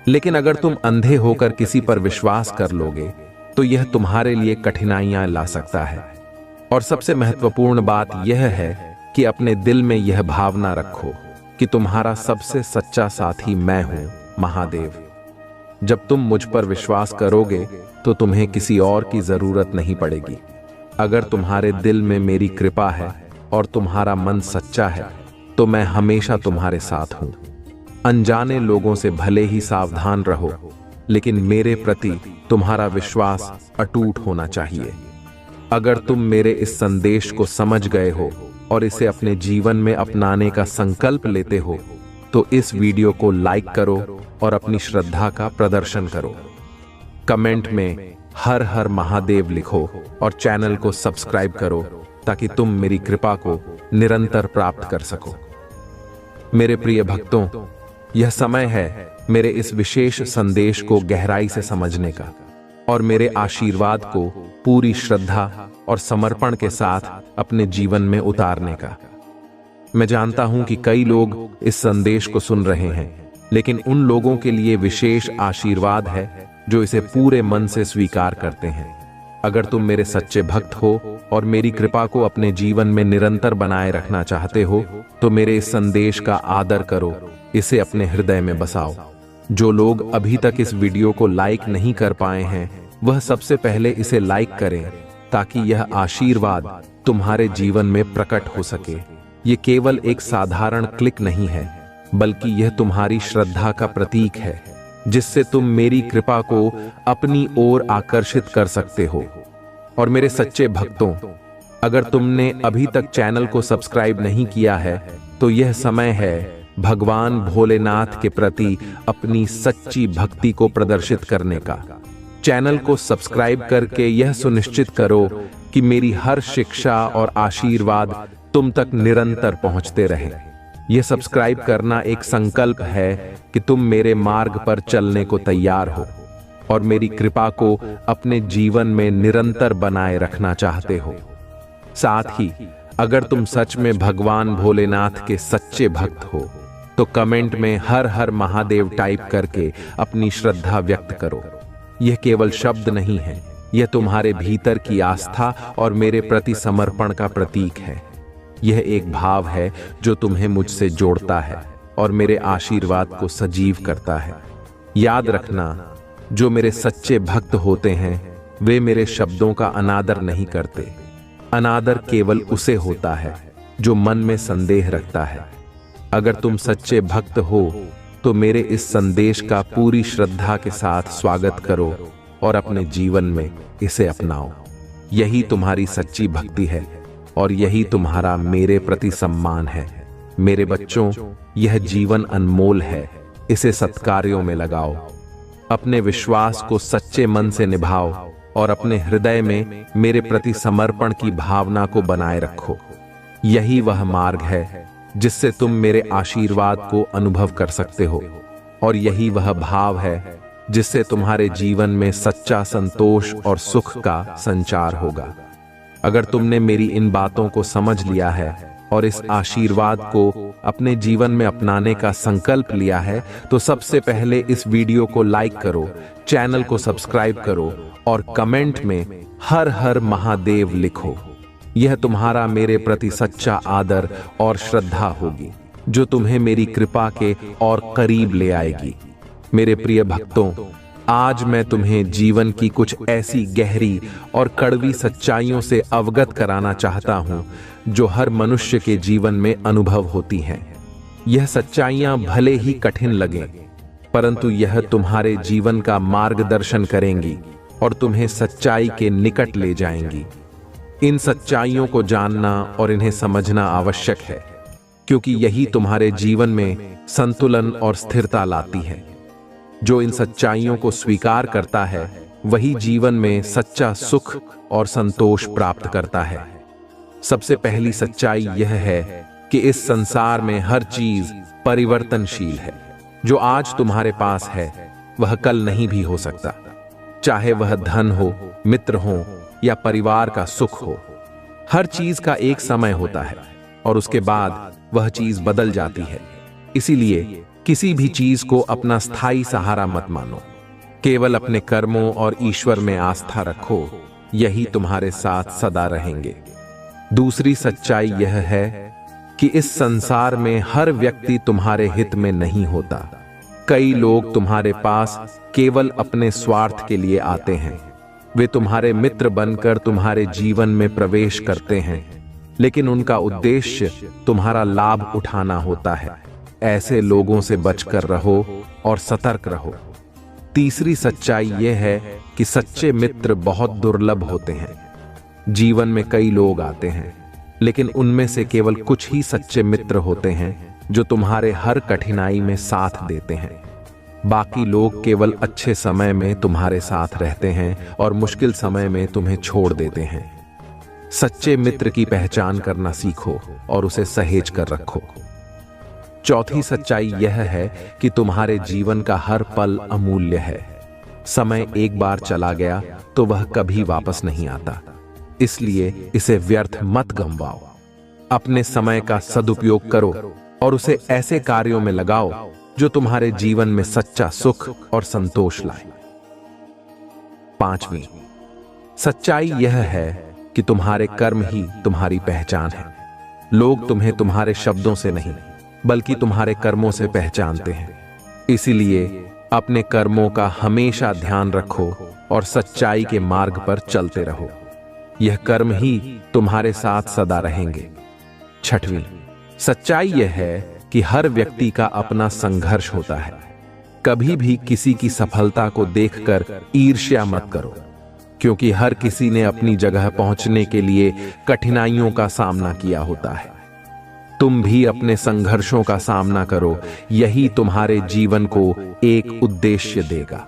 [SPEAKER 1] लेकिन अगर तुम अंधे होकर किसी पर विश्वास कर लोगे तो यह तुम्हारे लिए कठिनाइयां ला सकता है। और सबसे महत्वपूर्ण बात यह है कि अपने दिल में यह भावना रखो कि तुम्हारा सबसे सच्चा साथी मैं हूं, महादेव। जब तुम मुझ पर विश्वास करोगे तो तुम्हें किसी और की जरूरत नहीं पड़ेगी। अगर तुम्हारे दिल में मेरी कृपा है और तुम्हारा मन सच्चा है तो मैं हमेशा तुम्हारे साथ हूं। अनजाने लोगों से भले ही सावधान रहो, लेकिन मेरे प्रति तुम्हारा विश्वास अटूट होना चाहिए। अगर तुम मेरे इस संदेश को समझ गए हो और इसे अपने जीवन में अपनाने का संकल्प लेते हो तो इस वीडियो को लाइक करो और अपनी श्रद्धा का प्रदर्शन करो। कमेंट में हर हर महादेव लिखो और चैनल को सब्सक्राइब करो ताकि तुम मेरी कृपा को निरंतर प्राप्त कर सको। मेरे प्रिय भक्तों, यह समय है मेरे इस विशेष संदेश को गहराई से समझने का और मेरे आशीर्वाद को पूरी श्रद्धा और समर्पण के साथ अपने जीवन में उतारने का। मैं जानता हूं कि कई लोग इस संदेश को सुन रहे हैं, लेकिन उन लोगों के लिए विशेष आशीर्वाद है जो इसे पूरे मन से स्वीकार करते हैं। अगर तुम मेरे सच्चे भक्त हो और मेरी कृपा को अपने जीवन में निरंतर बनाए रखना चाहते हो तो मेरे इस संदेश का आदर करो, इसे अपने हृदय में बसाओ। जो लोग अभी तक इस वीडियो को लाइक नहीं कर पाए हैं वह सबसे पहले इसे लाइक करें ताकि यह आशीर्वाद तुम्हारे जीवन में प्रकट हो सके। ये केवल एक साधारण क्लिक नहीं है, बल्कि यह तुम्हारी श्रद्धा का प्रतीक है जिससे तुम मेरी कृपा को अपनी ओर आकर्षित कर सकते हो। और मेरे सच्चे भक्तों, अगर तुमने अभी तक चैनल को सब्सक्राइब नहीं किया है तो यह समय है भगवान भोलेनाथ के प्रति अपनी सच्ची भक्ति को प्रदर्शित करने का। चैनल को सब्सक्राइब करके यह सुनिश्चित करो कि मेरी हर शिक्षा और आशीर्वाद तुम तक निरंतर पहुंचते रहे। यह सब्सक्राइब करना एक संकल्प है कि तुम मेरे मार्ग पर चलने को तैयार हो और मेरी कृपा को अपने जीवन में निरंतर बनाए रखना चाहते हो। साथ ही अगर तुम सच में भगवान भोलेनाथ के सच्चे भक्त हो तो कमेंट में हर हर महादेव टाइप करके अपनी श्रद्धा व्यक्त करो। यह केवल शब्द नहीं है, यह तुम्हारे भीतर की आस्था और मेरे प्रति समर्पण का प्रतीक है। यह एक भाव है जो तुम्हें मुझसे जोड़ता है और मेरे आशीर्वाद को सजीव करता है। याद रखना, जो मेरे सच्चे भक्त होते हैं वे मेरे शब्दों का अनादर नहीं करते। अनादर केवल उसे होता है जो मन में संदेह रखता है। अगर तुम सच्चे भक्त हो तो मेरे इस संदेश का पूरी श्रद्धा के साथ स्वागत करो और अपने जीवन में इसे अपनाओ। यही तुम्हारी सच्ची भक्ति है और यही तुम्हारा मेरे प्रति सम्मान है। मेरे बच्चों, यह जीवन अनमोल है, इसे सत्कार्यों में लगाओ। अपने विश्वास को सच्चे मन से निभाओ और अपने हृदय में मेरे प्रति समर्पण की भावना को बनाए रखो। यही वह मार्ग है जिससे तुम मेरे आशीर्वाद को अनुभव कर सकते हो और यही वह भाव है जिससे तुम्हारे जीवन में सच्चा संतोष और सुख का संचार होगा। अगर तुमने मेरी इन बातों को समझ लिया है और इस आशीर्वाद को अपने जीवन में अपनाने का संकल्प लिया है तो सबसे पहले इस वीडियो को लाइक करो, चैनल को सब्सक्राइब करो और कमेंट में हर हर महादेव लिखो। यह तुम्हारा मेरे प्रति सच्चा आदर और श्रद्धा होगी जो तुम्हें मेरी कृपा के और करीब ले आएगी। मेरे प्रिय भक्तों, आज मैं तुम्हें जीवन की कुछ ऐसी गहरी और कड़वी सच्चाइयों से अवगत कराना चाहता हूं जो हर मनुष्य के जीवन में अनुभव होती हैं। यह सच्चाइयां भले ही कठिन लगें, परंतु यह तुम्हारे जीवन का मार्गदर्शन करेंगी और तुम्हें सच्चाई के निकट ले जाएंगी। इन सच्चाइयों को जानना और इन्हें समझना आवश्यक है, क्योंकि यही तुम्हारे जीवन में संतुलन और स्थिरता लाती है। जो इन सच्चाइयों को स्वीकार करता है वही जीवन में सच्चा सुख और संतोष प्राप्त करता है। सबसे पहली सच्चाई यह है कि इस संसार में हर चीज परिवर्तनशील है। जो आज तुम्हारे पास है वह कल नहीं भी हो सकता, चाहे वह धन हो, मित्र हो या परिवार का सुख हो। हर चीज का एक समय होता है और उसके बाद वह चीज बदल जाती है। इसीलिए किसी भी चीज को अपना स्थायी सहारा मत मानो। केवल अपने कर्मों और ईश्वर में आस्था रखो, यही तुम्हारे साथ सदा रहेंगे। दूसरी सच्चाई यह है कि इस संसार में हर व्यक्ति तुम्हारे हित में नहीं होता। कई लोग तुम्हारे पास केवल अपने स्वार्थ के लिए आते हैं। वे तुम्हारे मित्र बनकर तुम्हारे जीवन में प्रवेश करते हैं, लेकिन उनका उद्देश्य तुम्हारा लाभ उठाना होता है। ऐसे लोगों से बचकर रहो और सतर्क रहो। तीसरी सच्चाई यह है कि सच्चे मित्र बहुत दुर्लभ होते हैं। जीवन में कई लोग आते हैं, लेकिन उनमें से केवल कुछ ही सच्चे मित्र होते हैं जो तुम्हारे हर कठिनाई में साथ देते हैं। बाकी लोग केवल अच्छे समय में तुम्हारे साथ रहते हैं और मुश्किल समय में तुम्हें छोड़ देते हैं। सच्चे मित्र की पहचान करना सीखो और उसे सहेज कर रखो। चौथी सच्चाई यह है कि तुम्हारे जीवन का हर पल अमूल्य है। समय एक बार चला गया तो वह कभी वापस नहीं आता, इसलिए इसे व्यर्थ मत गंवाओ। अपने समय का सदुपयोग करो और उसे ऐसे कार्यों में लगाओ जो तुम्हारे जीवन में सच्चा सुख और संतोष लाए। पांचवी सच्चाई यह है कि तुम्हारे कर्म ही तुम्हारी पहचान है। लोग तुम्हें तुम्हारे शब्दों से नहीं, बल्कि तुम्हारे कर्मों से पहचानते हैं। इसीलिए अपने कर्मों का हमेशा ध्यान रखो और सच्चाई के मार्ग पर चलते रहो। यह कर्म ही तुम्हारे साथ सदा रहेंगे। छठवीं सच्चाई यह है कि हर व्यक्ति का अपना संघर्ष होता है। कभी भी किसी की सफलता को देखकर ईर्ष्या मत करो, क्योंकि हर किसी ने अपनी जगह पहुंचने के लिए कठिनाइयों का सामना किया होता है। तुम भी अपने संघर्षों का सामना करो, यही तुम्हारे जीवन को एक उद्देश्य देगा।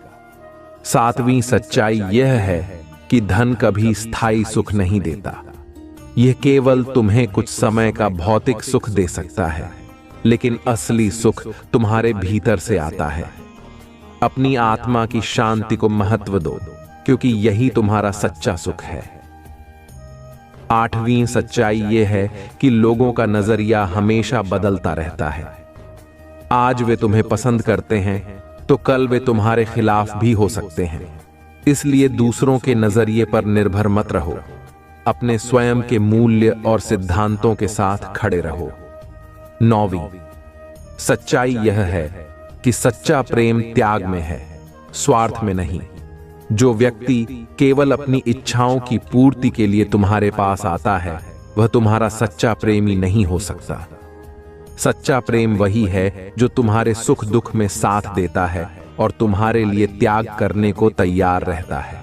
[SPEAKER 1] सातवीं सच्चाई यह है कि धन कभी स्थायी सुख नहीं देता। यह केवल तुम्हें कुछ समय का भौतिक सुख दे सकता है, लेकिन असली सुख तुम्हारे भीतर से आता है। अपनी आत्मा की शांति को महत्व दो, क्योंकि यही तुम्हारा सच्चा सुख है। आठवीं सच्चाई यह है कि लोगों का नजरिया हमेशा बदलता रहता है। आज वे तुम्हें पसंद करते हैं तो कल वे तुम्हारे खिलाफ भी हो सकते हैं। इसलिए दूसरों के नजरिए पर निर्भर मत रहो। अपने स्वयं के मूल्य और सिद्धांतों के साथ खड़े रहो। नौवीं सच्चाई यह है कि सच्चा प्रेम त्याग में है, स्वार्थ में नहीं। जो व्यक्ति केवल अपनी इच्छाओं की पूर्ति के लिए तुम्हारे पास आता है, वह तुम्हारा सच्चा प्रेमी नहीं हो सकता। सच्चा प्रेम वही है जो तुम्हारे सुख दुख में साथ देता है और तुम्हारे लिए त्याग करने को तैयार रहता है।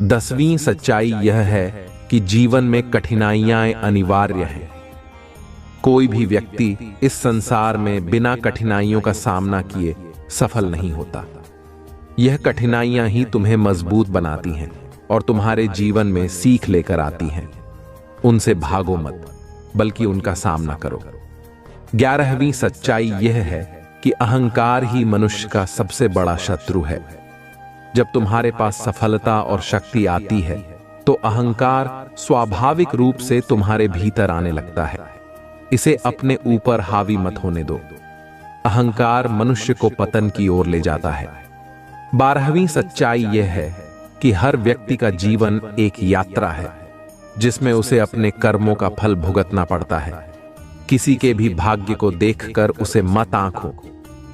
[SPEAKER 1] 10वीं सच्चाई यह है कि जीवन में कठिनाइयां अनिवार्य हैं। कोई भी व्यक्ति इस संसार में बिना कठिनाइयों का सामना किए सफल नहीं होता। यह कठिनाइयां ही तुम्हें मजबूत बनाती हैं और तुम्हारे जीवन में सीख लेकर आती हैं। उनसे भागो मत, बल्कि उनका सामना करो। 11वीं सच्चाई यह है कि अहंकार ही मनुष्य का सबसे बड़ा शत्रु है। जब तुम्हारे पास सफलता और शक्ति आती है, तो अहंकार स्वाभाविक रूप से तुम्हारे भीतर आने लगता है। इसे अपने ऊपर हावी मत होने दो। अहंकार मनुष्य को पतन की ओर ले जाता है। 12वीं सच्चाई यह है कि हर व्यक्ति का जीवन एक यात्रा है, जिसमें उसे अपने कर्मों का फल भुगतना पड़ता है। किसी के भी भाग्य को देखकर उसे मत आंको,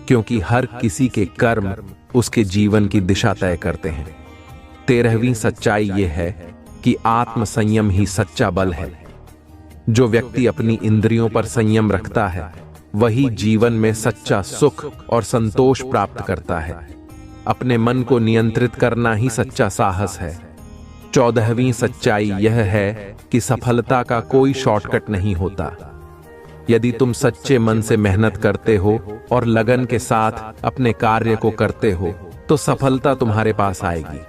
[SPEAKER 1] क्योंकि हर किसी के कर्म उसके जीवन की दिशा तय करते हैं। 13वीं सच्चाई यह है कि आत्म संयम ही सच्चा बल है। जो व्यक्ति अपनी इंद्रियों पर संयम रखता है, वही जीवन में सच्चा सुख और संतोष प्राप्त करता है। अपने मन को नियंत्रित करना ही सच्चा साहस है। 14वीं सच्चाई यह है कि सफलता का कोई शॉर्टकट नहीं होता। यदि तुम सच्चे मन से मेहनत करते हो और लगन के साथ अपने कार्य को करते हो, तो सफलता तुम्हारे पास आएगी।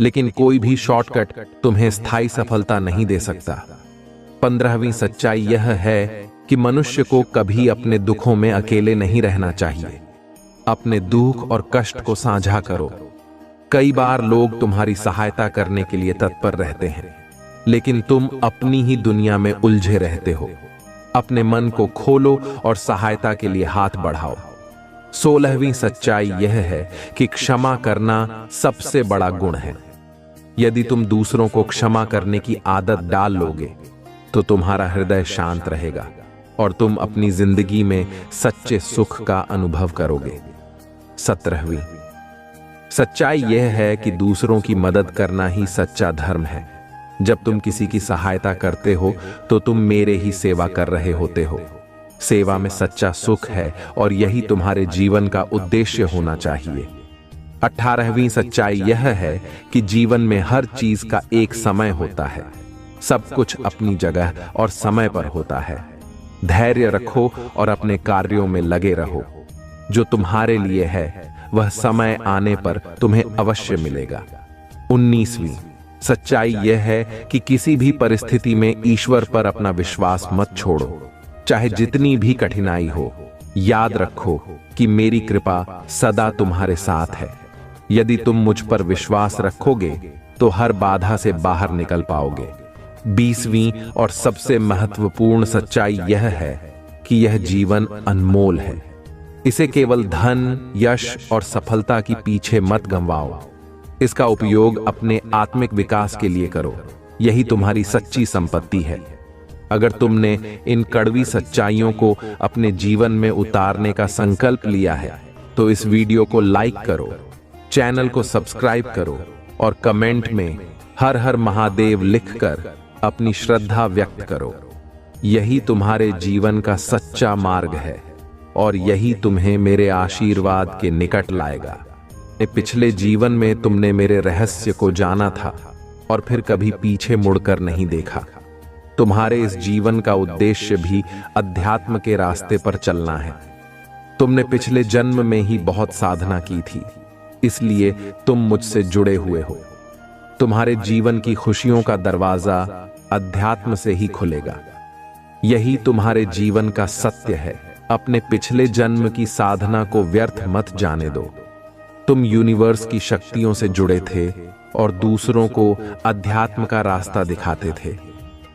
[SPEAKER 1] लेकिन कोई भी शॉर्टकट तुम्हें स्थायी सफलता नहीं दे सकता। 15वीं सच्चाई यह है कि मनुष्य को कभी अपने दुखों में अकेले नहीं रहना चाहिए। अपने दुख और कष्ट को साझा करो। कई बार लोग तुम्हारी सहायता करने के लिए तत्पर रहते हैं, लेकिन तुम अपनी ही दुनिया में उलझे रहते हो। अपने मन को खोलो और सहायता के लिए हाथ बढ़ाओ। 16वीं सच्चाई यह है कि क्षमा करना सबसे बड़ा गुण है। यदि तुम दूसरों को क्षमा करने की आदत डाल लोगे तो तुम्हारा हृदय शांत रहेगा और तुम अपनी जिंदगी में सच्चे सुख का अनुभव करोगे। 17वीं सच्चाई यह है कि दूसरों की मदद करना ही सच्चा धर्म है। जब तुम किसी की सहायता करते हो तो तुम मेरे ही सेवा कर रहे होते हो। सेवा में सच्चा सुख है और यही तुम्हारे जीवन का उद्देश्य होना चाहिए। 18वीं सच्चाई यह है कि जीवन में हर चीज का एक समय होता है। सब कुछ अपनी जगह और समय पर होता है। धैर्य रखो और अपने कार्यों में लगे रहो। जो तुम्हारे लिए है वह समय आने पर तुम्हें अवश्य मिलेगा। 19वीं सच्चाई यह है कि किसी भी परिस्थिति में ईश्वर पर अपना विश्वास मत छोड़ो, चाहे जितनी भी कठिनाई हो। याद रखो कि मेरी कृपा सदा तुम्हारे साथ है। यदि तुम मुझ पर विश्वास रखोगे तो हर बाधा से बाहर निकल पाओगे। 20वीं और सबसे महत्वपूर्ण सच्चाई यह है कि यह जीवन अनमोल है। इसे केवल धन, यश और सफलता की पीछे मत गंवाओ। इसका उपयोग अपने आत्मिक विकास के लिए करो। यही तुम्हारी सच्ची संपत्ति है। अगर तुमने इन कड़वी सच्चाइयों को अपने जीवन में उतारने का संकल्प लिया है तो इस वीडियो को लाइक करो, चैनल को सब्सक्राइब करो और कमेंट में हर हर महादेव लिखकर अपनी श्रद्धा व्यक्त करो। यही तुम्हारे जीवन का सच्चा मार्ग है और यही तुम्हें मेरे आशीर्वाद के निकट लाएगा। पिछले जीवन में तुमने मेरे रहस्य को जाना था और फिर कभी पीछे मुड़कर नहीं देखा। तुम्हारे इस जीवन का उद्देश्य भी अध्यात्म के रास्ते पर चलना है। तुमने पिछले जन्म में ही बहुत साधना की थी, इसलिए तुम मुझसे जुड़े हुए हो। तुम्हारे जीवन की खुशियों का दरवाजा अध्यात्म से ही खुलेगा। यही तुम्हारे जीवन का सत्य है। अपने पिछले जन्म की साधना को व्यर्थ मत जाने दो। तुम यूनिवर्स की शक्तियों से जुड़े थे और दूसरों को अध्यात्म का रास्ता दिखाते थे।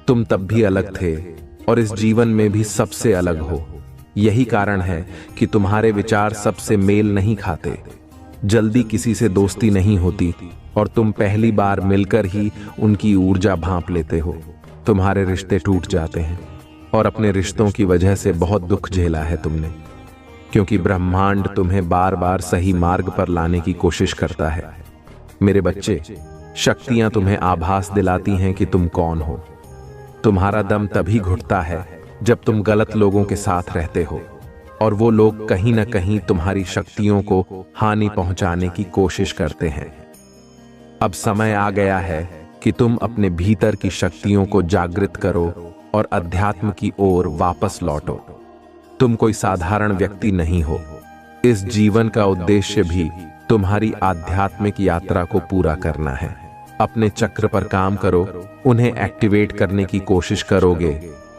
[SPEAKER 1] तुम तब भी अलग थे और इस जीवन में भी सबसे अलग हो। यही कारण है कि तुम्हारे विचार सबसे मेल नहीं खाते। जल्दी किसी से दोस्ती नहीं होती और तुम पहली बार मिलकर ही उनकी ऊर्जा भांप लेते हो। तुम्हारे रिश्ते टूट जाते हैं और अपने रिश्तों की वजह से बहुत दुख झेला है तुमने, क्योंकि ब्रह्मांड तुम्हें बार बार सही मार्ग पर लाने की कोशिश करता है। मेरे बच्चे, शक्तियां तुम्हें आभास दिलाती हैं कि तुम कौन हो। तुम्हारा दम तभी घुटता है जब तुम गलत लोगों के साथ रहते हो और वो लोग कहीं ना कहीं तुम्हारी शक्तियों को हानि पहुंचाने की कोशिश करते हैं। अब समय आ गया है कि तुम अपने भीतर की शक्तियों को जागृत करो और अध्यात्म की ओर वापस लौटो। तुम कोई साधारण व्यक्ति नहीं हो। इस जीवन का उद्देश्य भी तुम्हारी आध्यात्मिक यात्रा को पूरा करना है। अपने चक्र पर काम करो, उन्हें एक्टिवेट करने की कोशिश करोगे।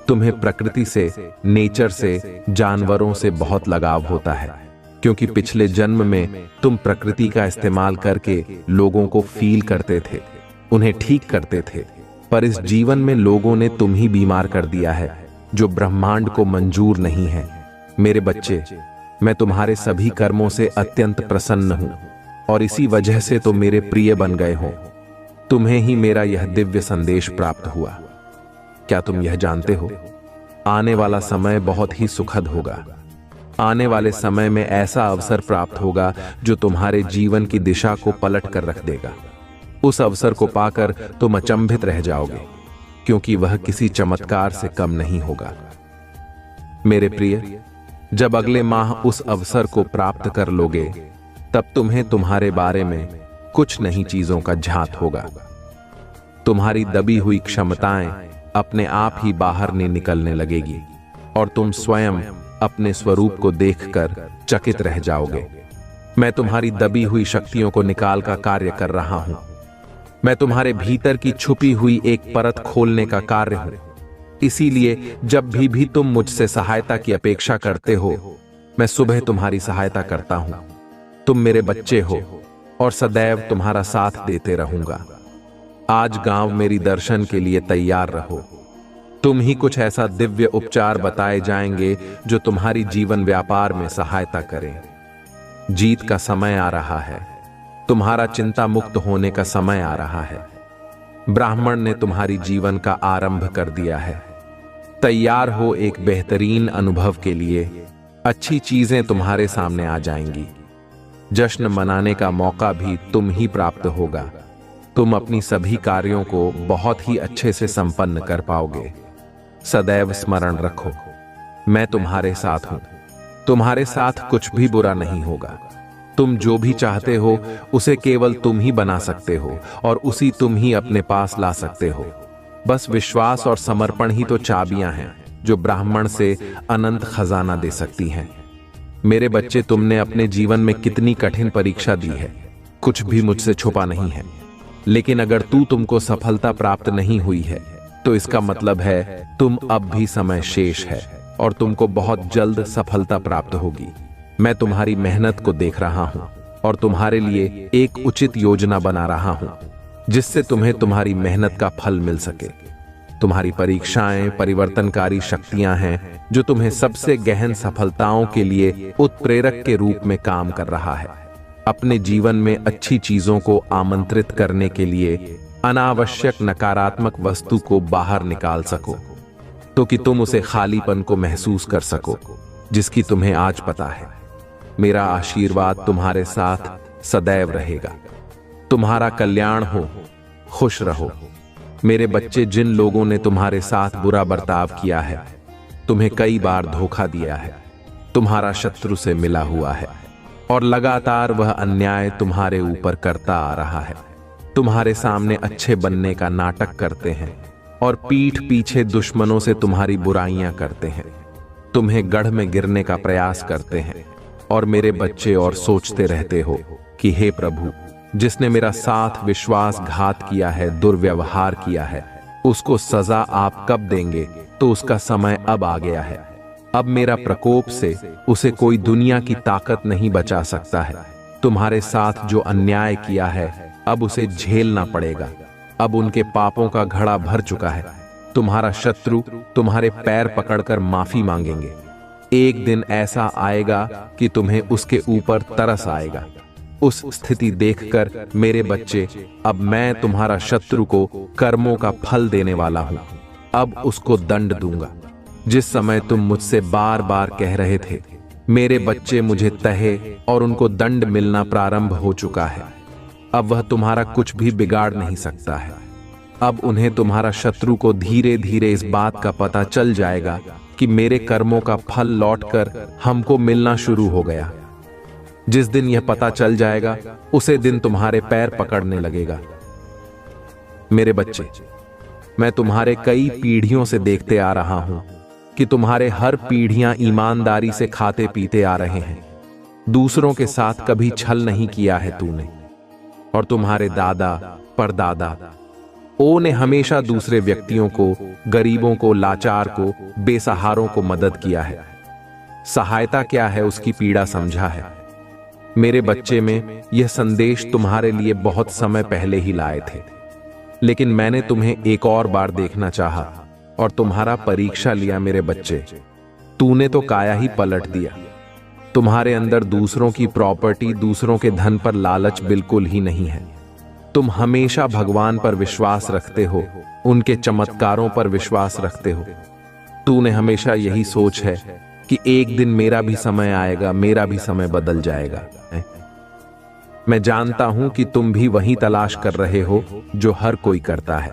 [SPEAKER 1] तुम्हें प्रकृति से, नेचर से, जानवरों से बहुत लगाव होता है, क्योंकि पिछले जन्म में तुम प्रकृति का इस्तेमाल करके लोगों को फील करते थे, उन्हें ठीक करते थे। पर इस जीवन में लोगों ने तुम ही बीमार कर दिया है, जो ब्रह्मांड को मंजूर नहीं है। मेरे बच्चे, मैं तुम्हारे सभी कर्मों से अत्यंत प्रसन्न हूं और इसी वजह से तो मेरे प्रिय बन गए हो। तुम्हें ही मेरा यह दिव्य संदेश प्राप्त हुआ। क्या तुम यह जानते हो, आने वाला समय बहुत ही सुखद होगा। आने वाले समय में ऐसा अवसर प्राप्त होगा जो तुम्हारे जीवन की दिशा को पलट कर रख देगा। उस अवसर को पाकर तुम अचंभित रह जाओगे, क्योंकि वह किसी चमत्कार से कम नहीं होगा। मेरे प्रिय, जब अगले माह उस अवसर को प्राप्त कर लोगे, तब तुम्हें तुम्हारे बारे में कुछ नई चीजों का झांत होगा। तुम्हारी दबी हुई क्षमताएं अपने आप ही बाहर निकलने लगेगी और तुम स्वयं अपने स्वरूप को देखकर चकित रह जाओगे। मैं तुम्हारी दबी हुई शक्तियों को निकाल का कार्य कर रहा हूं। मैं तुम्हारे भीतर की छुपी हुई एक परत खोलने का कार्य हूं। इसीलिए जब भी तुम मुझसे सहायता की अपेक्षा करते हो, मैं सुबह तुम्हारी सहायता करता हूं। तुम मेरे बच्चे हो और सदैव तुम्हारा साथ देते रहूंगा। आज गांव मेरी दर्शन के लिए तैयार रहो। तुम ही कुछ ऐसा दिव्य उपचार बताए जाएंगे जो तुम्हारी जीवन व्यापार में सहायता करें। जीत का समय आ रहा है। तुम्हारा चिंता मुक्त होने का समय आ रहा है। ब्राह्मण ने तुम्हारी जीवन का आरंभ कर दिया है। तैयार हो एक बेहतरीन अनुभव के लिए। अच्छी चीजें तुम्हारे सामने आ जाएंगी। जश्न मनाने का मौका भी तुम ही प्राप्त होगा। तुम अपनी सभी कार्यों को बहुत ही अच्छे से संपन्न कर पाओगे। सदैव स्मरण रखो, मैं तुम्हारे साथ हूं। तुम्हारे साथ कुछ भी बुरा नहीं होगा। तुम जो भी चाहते हो उसे केवल तुम ही बना सकते हो और उसी तुम ही अपने पास ला सकते हो। बस विश्वास और समर्पण ही तो चाबियां हैं जो ब्राह्मण से अनंत खजाना दे सकती हैं। मेरे बच्चे, तुमने अपने जीवन में कितनी कठिन परीक्षा दी है, कुछ भी मुझसे छुपा नहीं है। लेकिन अगर तुमको सफलता प्राप्त नहीं हुई है तो इसका मतलब है तुम अब भी समय शेष है और तुमको बहुत जल्द सफलता प्राप्त होगी। मैं तुम्हारी मेहनत को देख रहा हूं और तुम्हारे लिए एक उचित योजना बना रहा हूं जिससे तुम्हें तुम्हारी मेहनत का फल मिल सके। तुम्हारी परीक्षाएं परिवर्तनकारी शक्तियां हैं जो तुम्हें सबसे गहन सफलताओं के लिए उत्प्रेरक के रूप में काम कर रहा है। अपने जीवन में अच्छी चीजों को आमंत्रित करने के लिए अनावश्यक नकारात्मक वस्तु को बाहर निकाल सको तो कि तुम उसे खालीपन को महसूस कर सको जिसकी तुम्हें आज पता है। मेरा आशीर्वाद तुम्हारे साथ सदैव रहेगा। तुम्हारा कल्याण हो, खुश रहो। मेरे बच्चे, जिन लोगों ने तुम्हारे साथ बुरा बर्ताव किया है, तुम्हें कई बार धोखा दिया है, तुम्हारा शत्रु से मिला हुआ है और लगातार वह अन्याय तुम्हारे ऊपर करता आ रहा है। तुम्हारे सामने अच्छे बनने का नाटक करते हैं और पीठ पीछे दुश्मनों से तुम्हारी बुराइयां करते हैं, तुम्हें गढ़ में गिरने का प्रयास करते हैं। और मेरे बच्चे, और सोचते रहते हो कि हे प्रभु, जिसने मेरा साथ विश्वासघात किया है, दुर्व्यवहार किया है, उसको सजा आप कब देंगे? तो उसका समय अब आ गया है। अब मेरा प्रकोप से उसे कोई दुनिया की ताकत नहीं बचा सकता है। तुम्हारे साथ जो अन्याय किया है अब उसे झेलना पड़ेगा। अब उनके पापों का घड़ा भर चुका है। तुम्हारा शत्रु तुम्हारे पैर पकड़कर माफी मांगेंगे। एक दिन ऐसा आएगा कि तुम्हें उसके ऊपर तरस आएगा। उस स्थिति देखकर मेरे बच्चे, अब मैं तुम्हारा शत्रु को कर्मों का फल देने वाला हूं। अब उसको दंड दूंगा। जिस समय तुम मुझसे बार बार कह रहे थे मेरे बच्चे मुझे तहे, और उनको दंड मिलना प्रारंभ हो चुका है। अब वह तुम्हारा कुछ भी बिगाड़ नहीं सकता है। अब उन्हें, तुम्हारा शत्रु को धीरे धीरे इस बात का पता चल जाएगा कि मेरे कर्मों का फल लौटकर हमको मिलना शुरू हो गया। जिस दिन यह पता चल जाएगा उसे दिन तुम्हारे पैर पकड़ने लगेगा। मेरे बच्चे, मैं तुम्हारे कई पीढ़ियों से देखते आ रहा हूं कि तुम्हारे हर पीढ़ियां ईमानदारी से खाते पीते आ रहे हैं। दूसरों के साथ कभी छल नहीं किया है तूने। और तुम्हारे दादा परदादा ने हमेशा दूसरे व्यक्तियों को, गरीबों को, लाचार को, बेसहारों को मदद किया है। सहायता क्या है उसकी पीड़ा समझा है। मेरे बच्चे, में यह संदेश तुम्हारे लिए बहुत समय पहले ही लाए थे, लेकिन मैंने तुम्हें एक और बार देखना चाहा और तुम्हारा परीक्षा लिया। मेरे बच्चे, तूने तो काया ही पलट दिया। तुम्हारे अंदर दूसरों की प्रॉपर्टी, दूसरों के धन पर लालच बिल्कुल ही नहीं है। तुम हमेशा भगवान पर विश्वास रखते हो, उनके चमत्कारों पर विश्वास रखते हो। तूने हमेशा यही सोच है कि एक दिन मेरा भी समय आएगा, मेरा भी समय बदल जाएगा। मैं जानता हूं कि तुम भी वही तलाश कर रहे हो जो हर कोई करता है।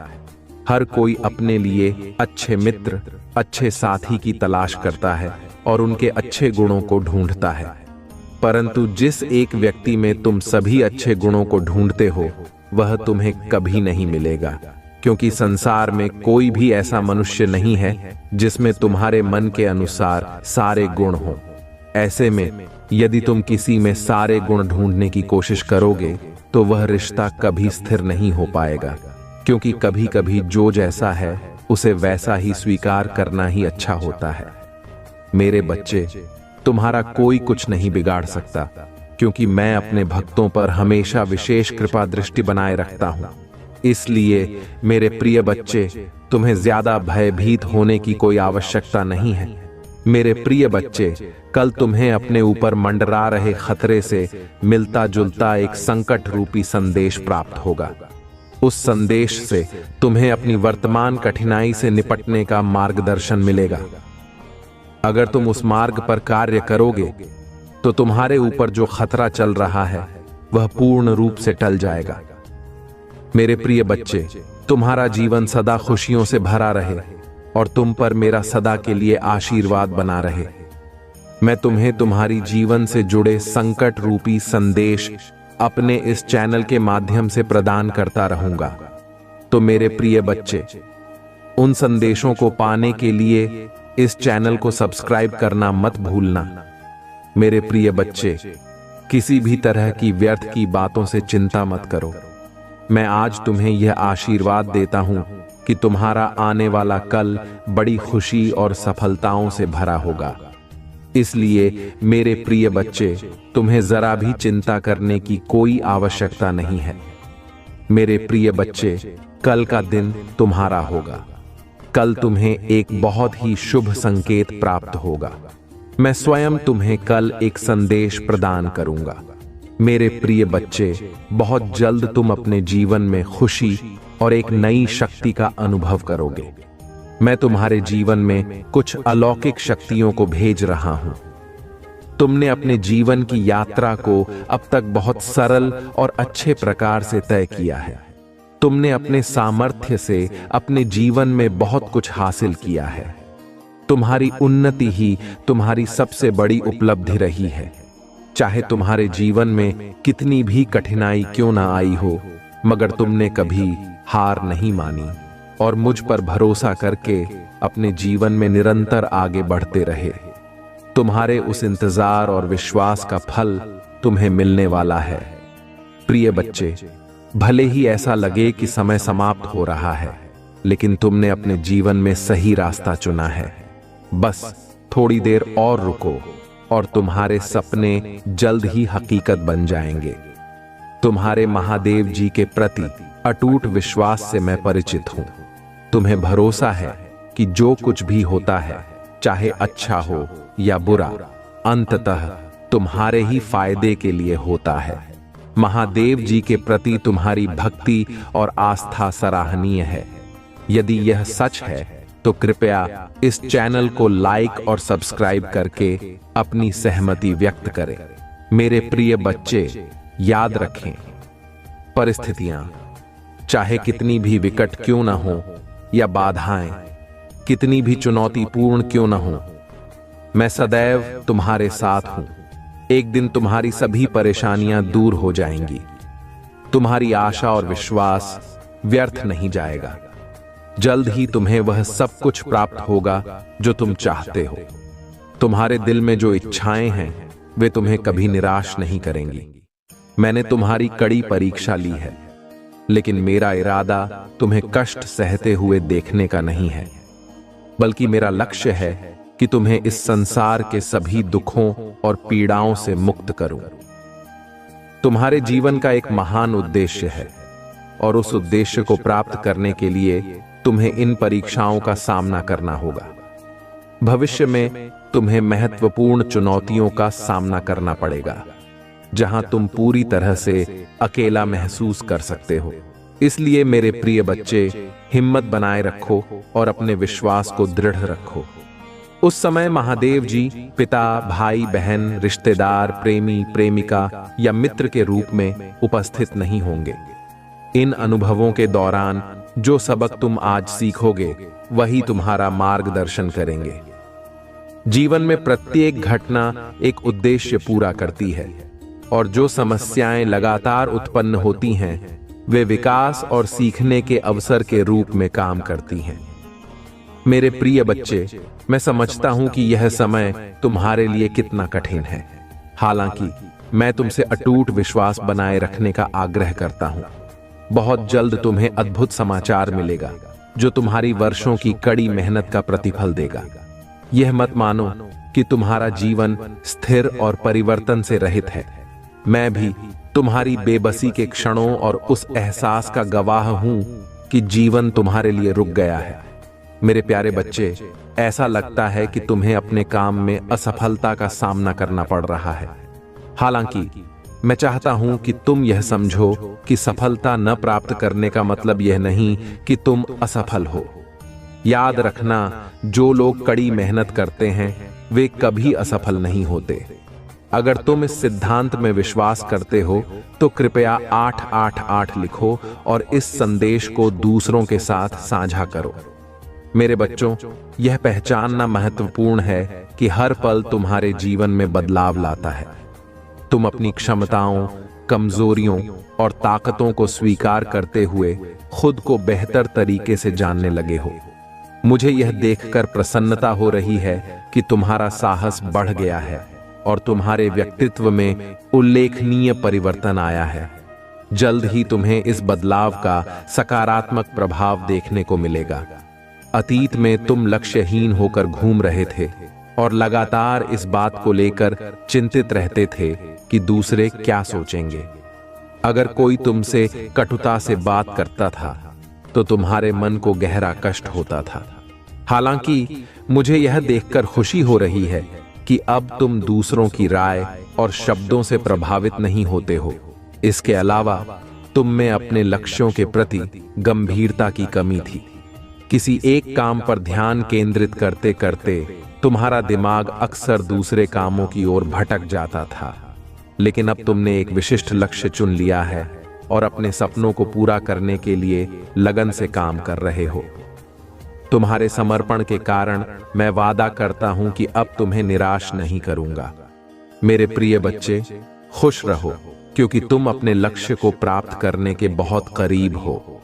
[SPEAKER 1] हर कोई अपने लिए अच्छे मित्र, अच्छे साथी की तलाश करता है और उनके अच्छे गुणों को ढूंढता है। परंतु जिस एक व्यक्ति में तुम सभी अच्छे गुणों को ढूंढते हो वह तुम्हें कभी नहीं मिलेगा, क्योंकि संसार में कोई भी ऐसा मनुष्य नहीं है जिसमें तुम्हारे मन के अनुसार सारे गुण हों। ऐसे में यदि तुम किसी में सारे गुण ढूंढने की कोशिश करोगे तो वह रिश्ता कभी स्थिर नहीं हो पाएगा, क्योंकि कभी कभी जो जैसा है उसे वैसा ही स्वीकार करना ही अच्छा होता है। मेरे बच्चे, तुम्हारा कोई कुछ नहीं बिगाड़ सकता, क्योंकि मैं अपने भक्तों पर हमेशा विशेष कृपा दृष्टि बनाए रखता हूं। इसलिए मेरे प्रिय बच्चे, तुम्हें ज्यादा भयभीत होने की कोई आवश्यकता नहीं है। मेरे प्रिय बच्चे, कल तुम्हें अपने ऊपर मंडरा रहे खतरे से मिलता जुलता एक संकट रूपी संदेश प्राप्त होगा। उस संदेश से तुम्हें अपनी वर्तमान कठिनाई से निपटने का मार्गदर्शन मिलेगा। अगर तुम उस मार्ग पर कार्य करोगे तो तुम्हारे ऊपर जो खतरा चल रहा है वह पूर्ण रूप से टल जाएगा। मेरे प्रिय बच्चे, तुम्हारा जीवन सदा खुशियों से भरा रहे और तुम पर मेरा सदा के लिए आशीर्वाद बना रहे। मैं तुम्हें तुम्हारी जीवन से जुड़े संकट रूपी संदेश अपने इस चैनल के माध्यम से प्रदान करता रहूंगा। तो मेरे प्रिय बच्चे, उन संदेशों को पाने के लिए इस चैनल को सब्सक्राइब करना मत भूलना। मेरे प्रिय बच्चे, किसी भी तरह की व्यर्थ की बातों से चिंता मत करो। मैं आज तुम्हें यह आशीर्वाद देता हूं कि तुम्हारा आने वाला कल बड़ी खुशी और सफलताओं से भरा होगा। इसलिए मेरे प्रिय बच्चे, तुम्हें जरा भी चिंता करने की कोई आवश्यकता नहीं है। मेरे प्रिय बच्चे, कल का दिन तुम्हारा होगा। कल तुम्हें एक बहुत ही शुभ संकेत प्राप्त होगा। मैं स्वयं तुम्हें कल एक संदेश प्रदान करूंगा। मेरे प्रिय बच्चे, बहुत जल्द तुम अपने जीवन में खुशी और एक नई शक्ति का अनुभव करोगे। मैं तुम्हारे जीवन में कुछ अलौकिक शक्तियों को भेज रहा हूं। तुमने अपने जीवन की यात्रा को अब तक बहुत सरल और अच्छे प्रकार से तय किया है। तुमने अपने सामर्थ्य से अपने जीवन में बहुत कुछ हासिल किया है। तुम्हारी उन्नति ही तुम्हारी सबसे बड़ी उपलब्धि रही है। चाहे तुम्हारे जीवन में कितनी भी कठिनाई क्यों ना आई हो, मगर तुमने कभी हार नहीं मानी और मुझ पर भरोसा करके अपने जीवन में निरंतर आगे बढ़ते रहे। तुम्हारे उस इंतजार और विश्वास का फल तुम्हें मिलने वाला है। प्रिय बच्चे, भले ही ऐसा लगे कि समय समाप्त हो रहा है, लेकिन तुमने अपने जीवन में सही रास्ता चुना है। बस थोड़ी देर और रुको और तुम्हारे सपने जल्द ही हकीकत बन जाएंगे। तुम्हारे महादेव जी के प्रति अटूट विश्वास से मैं परिचित हूं। तुम्हें भरोसा है कि जो कुछ भी होता है, चाहे अच्छा हो या बुरा, अंततः तुम्हारे ही फायदे के लिए होता है। महादेव जी के प्रति तुम्हारी भक्ति और आस्था सराहनीय है। यदि यह सच है तो कृपया इस चैनल को लाइक और सब्सक्राइब करके अपनी सहमति व्यक्त करें। मेरे प्रिय बच्चे, याद रखें, परिस्थितियां चाहे कितनी भी विकट क्यों ना हो या बाधाएं कितनी भी चुनौतीपूर्ण क्यों ना हो, मैं सदैव तुम्हारे साथ हूं। एक दिन तुम्हारी सभी परेशानियां दूर हो जाएंगी। तुम्हारी आशा और विश्वास व्यर्थ नहीं जाएगा। जल्द ही तुम्हें वह सब कुछ प्राप्त होगा जो तुम चाहते हो। तुम्हारे दिल में जो इच्छाएं हैं वे तुम्हें कभी निराश नहीं करेंगी। मैंने तुम्हारी कड़ी परीक्षा ली है, लेकिन मेरा इरादा तुम्हें कष्ट सहते हुए देखने का नहीं है, बल्कि मेरा लक्ष्य है कि तुम्हें इस संसार के सभी दुखों और पीड़ाओं से मुक्त करूं। तुम्हारे जीवन का एक महान उद्देश्य है और उस उद्देश्य को प्राप्त करने के लिए तुम्हें इन परीक्षाओं का सामना करना होगा। भविष्य में तुम्हें महत्वपूर्ण चुनौतियों का सामना करना पड़ेगा, जहां तुम पूरी तरह से अकेला महसूस कर सकते हो। इसलिए मेरे प्रिय बच्चे, हिम्मत बनाए रखो और अपने विश्वास को दृढ़ रखो। उस समय महादेव जी पिता, भाई, बहन, रिश्तेदार, प्रेमी, प्रेमिका या मित्र के रूप में उपस्थित नहीं होंगे। इन अनुभवों के दौरान जो सबक तुम आज सीखोगे वही तुम्हारा मार्गदर्शन करेंगे। जीवन में प्रत्येक घटना एक उद्देश्य पूरा करती है और जो समस्याएं लगातार उत्पन्न होती हैं वे विकास और सीखने के अवसर के रूप में काम करती हैं। मेरे प्रिय बच्चे, मैं समझता हूं कि यह समय तुम्हारे लिए कितना कठिन है। हालांकि मैं तुमसे अटूट विश्वास बनाए रखने का आग्रह करता हूं। बहुत जल्द तुम्हें अद्भुत समाचार मिलेगा जो तुम्हारी वर्षों की कड़ी मेहनत का प्रतिफल देगा। यह मत मानो कि तुम्हारा जीवन स्थिर और परिवर्तन से रहित है। मैं भी तुम्हारी बेबसी के क्षणों और उस एहसास का गवाह हूं कि जीवन तुम्हारे लिए रुक गया है। मेरे प्यारे बच्चे, ऐसा लगता है कि तुम्हें अपने काम में असफलता का सामना करना पड़ रहा है। हालांकि मैं चाहता हूं कि तुम यह समझो कि सफलता न प्राप्त करने का मतलब यह नहीं कि तुम असफल हो। याद रखना, जो लोग कड़ी मेहनत करते हैं वे कभी असफल नहीं होते। अगर तुम इस सिद्धांत में विश्वास करते हो तो कृपया 888 लिखो और इस संदेश को दूसरों के साथ साझा करो। मेरे बच्चों, यह पहचानना महत्वपूर्ण है कि हर पल तुम्हारे जीवन में बदलाव लाता है। तुम अपनी क्षमताओं, कमजोरियों और ताकतों को स्वीकार करते हुए खुद को बेहतर तरीके से जानने लगे हो। मुझे यह देखकर प्रसन्नता हो रही है कि तुम्हारा साहस बढ़ गया है और तुम्हारे व्यक्तित्व में उल्लेखनीय परिवर्तन आया है। जल्द ही तुम्हें इस बदलाव का सकारात्मक प्रभाव देखने को मिलेगा। अतीत में तुम लक्ष्यहीन होकर घूम रहे थे और लगातार इस बात को लेकर चिंतित रहते थे कि दूसरे क्या सोचेंगे। अगर कोई तुमसे कटुता से बात करता था तो तुम्हारे मन को गहरा कष्ट होता था। हालांकि मुझे यह देखकर खुशी हो रही है कि अब तुम दूसरों की राय और शब्दों से प्रभावित नहीं होते हो। इसके अलावा तुम में अपने लक्ष्यों के प्रति गंभीरता की कमी थी। किसी एक काम पर ध्यान केंद्रित करते करते तुम्हारा दिमाग अक्सर दूसरे कामों की ओर भटक जाता था। लेकिन अब तुमने एक विशिष्ट लक्ष्य चुन लिया है और अपने सपनों को पूरा करने के लिए लगन से काम कर रहे हो। तुम्हारे समर्पण के कारण मैं वादा करता हूं कि अब तुम्हें निराश नहीं करूंगा। मेरे प्रिय बच्चे, खुश रहो क्योंकि तुम अपने लक्ष्य को प्राप्त करने के बहुत करीब हो।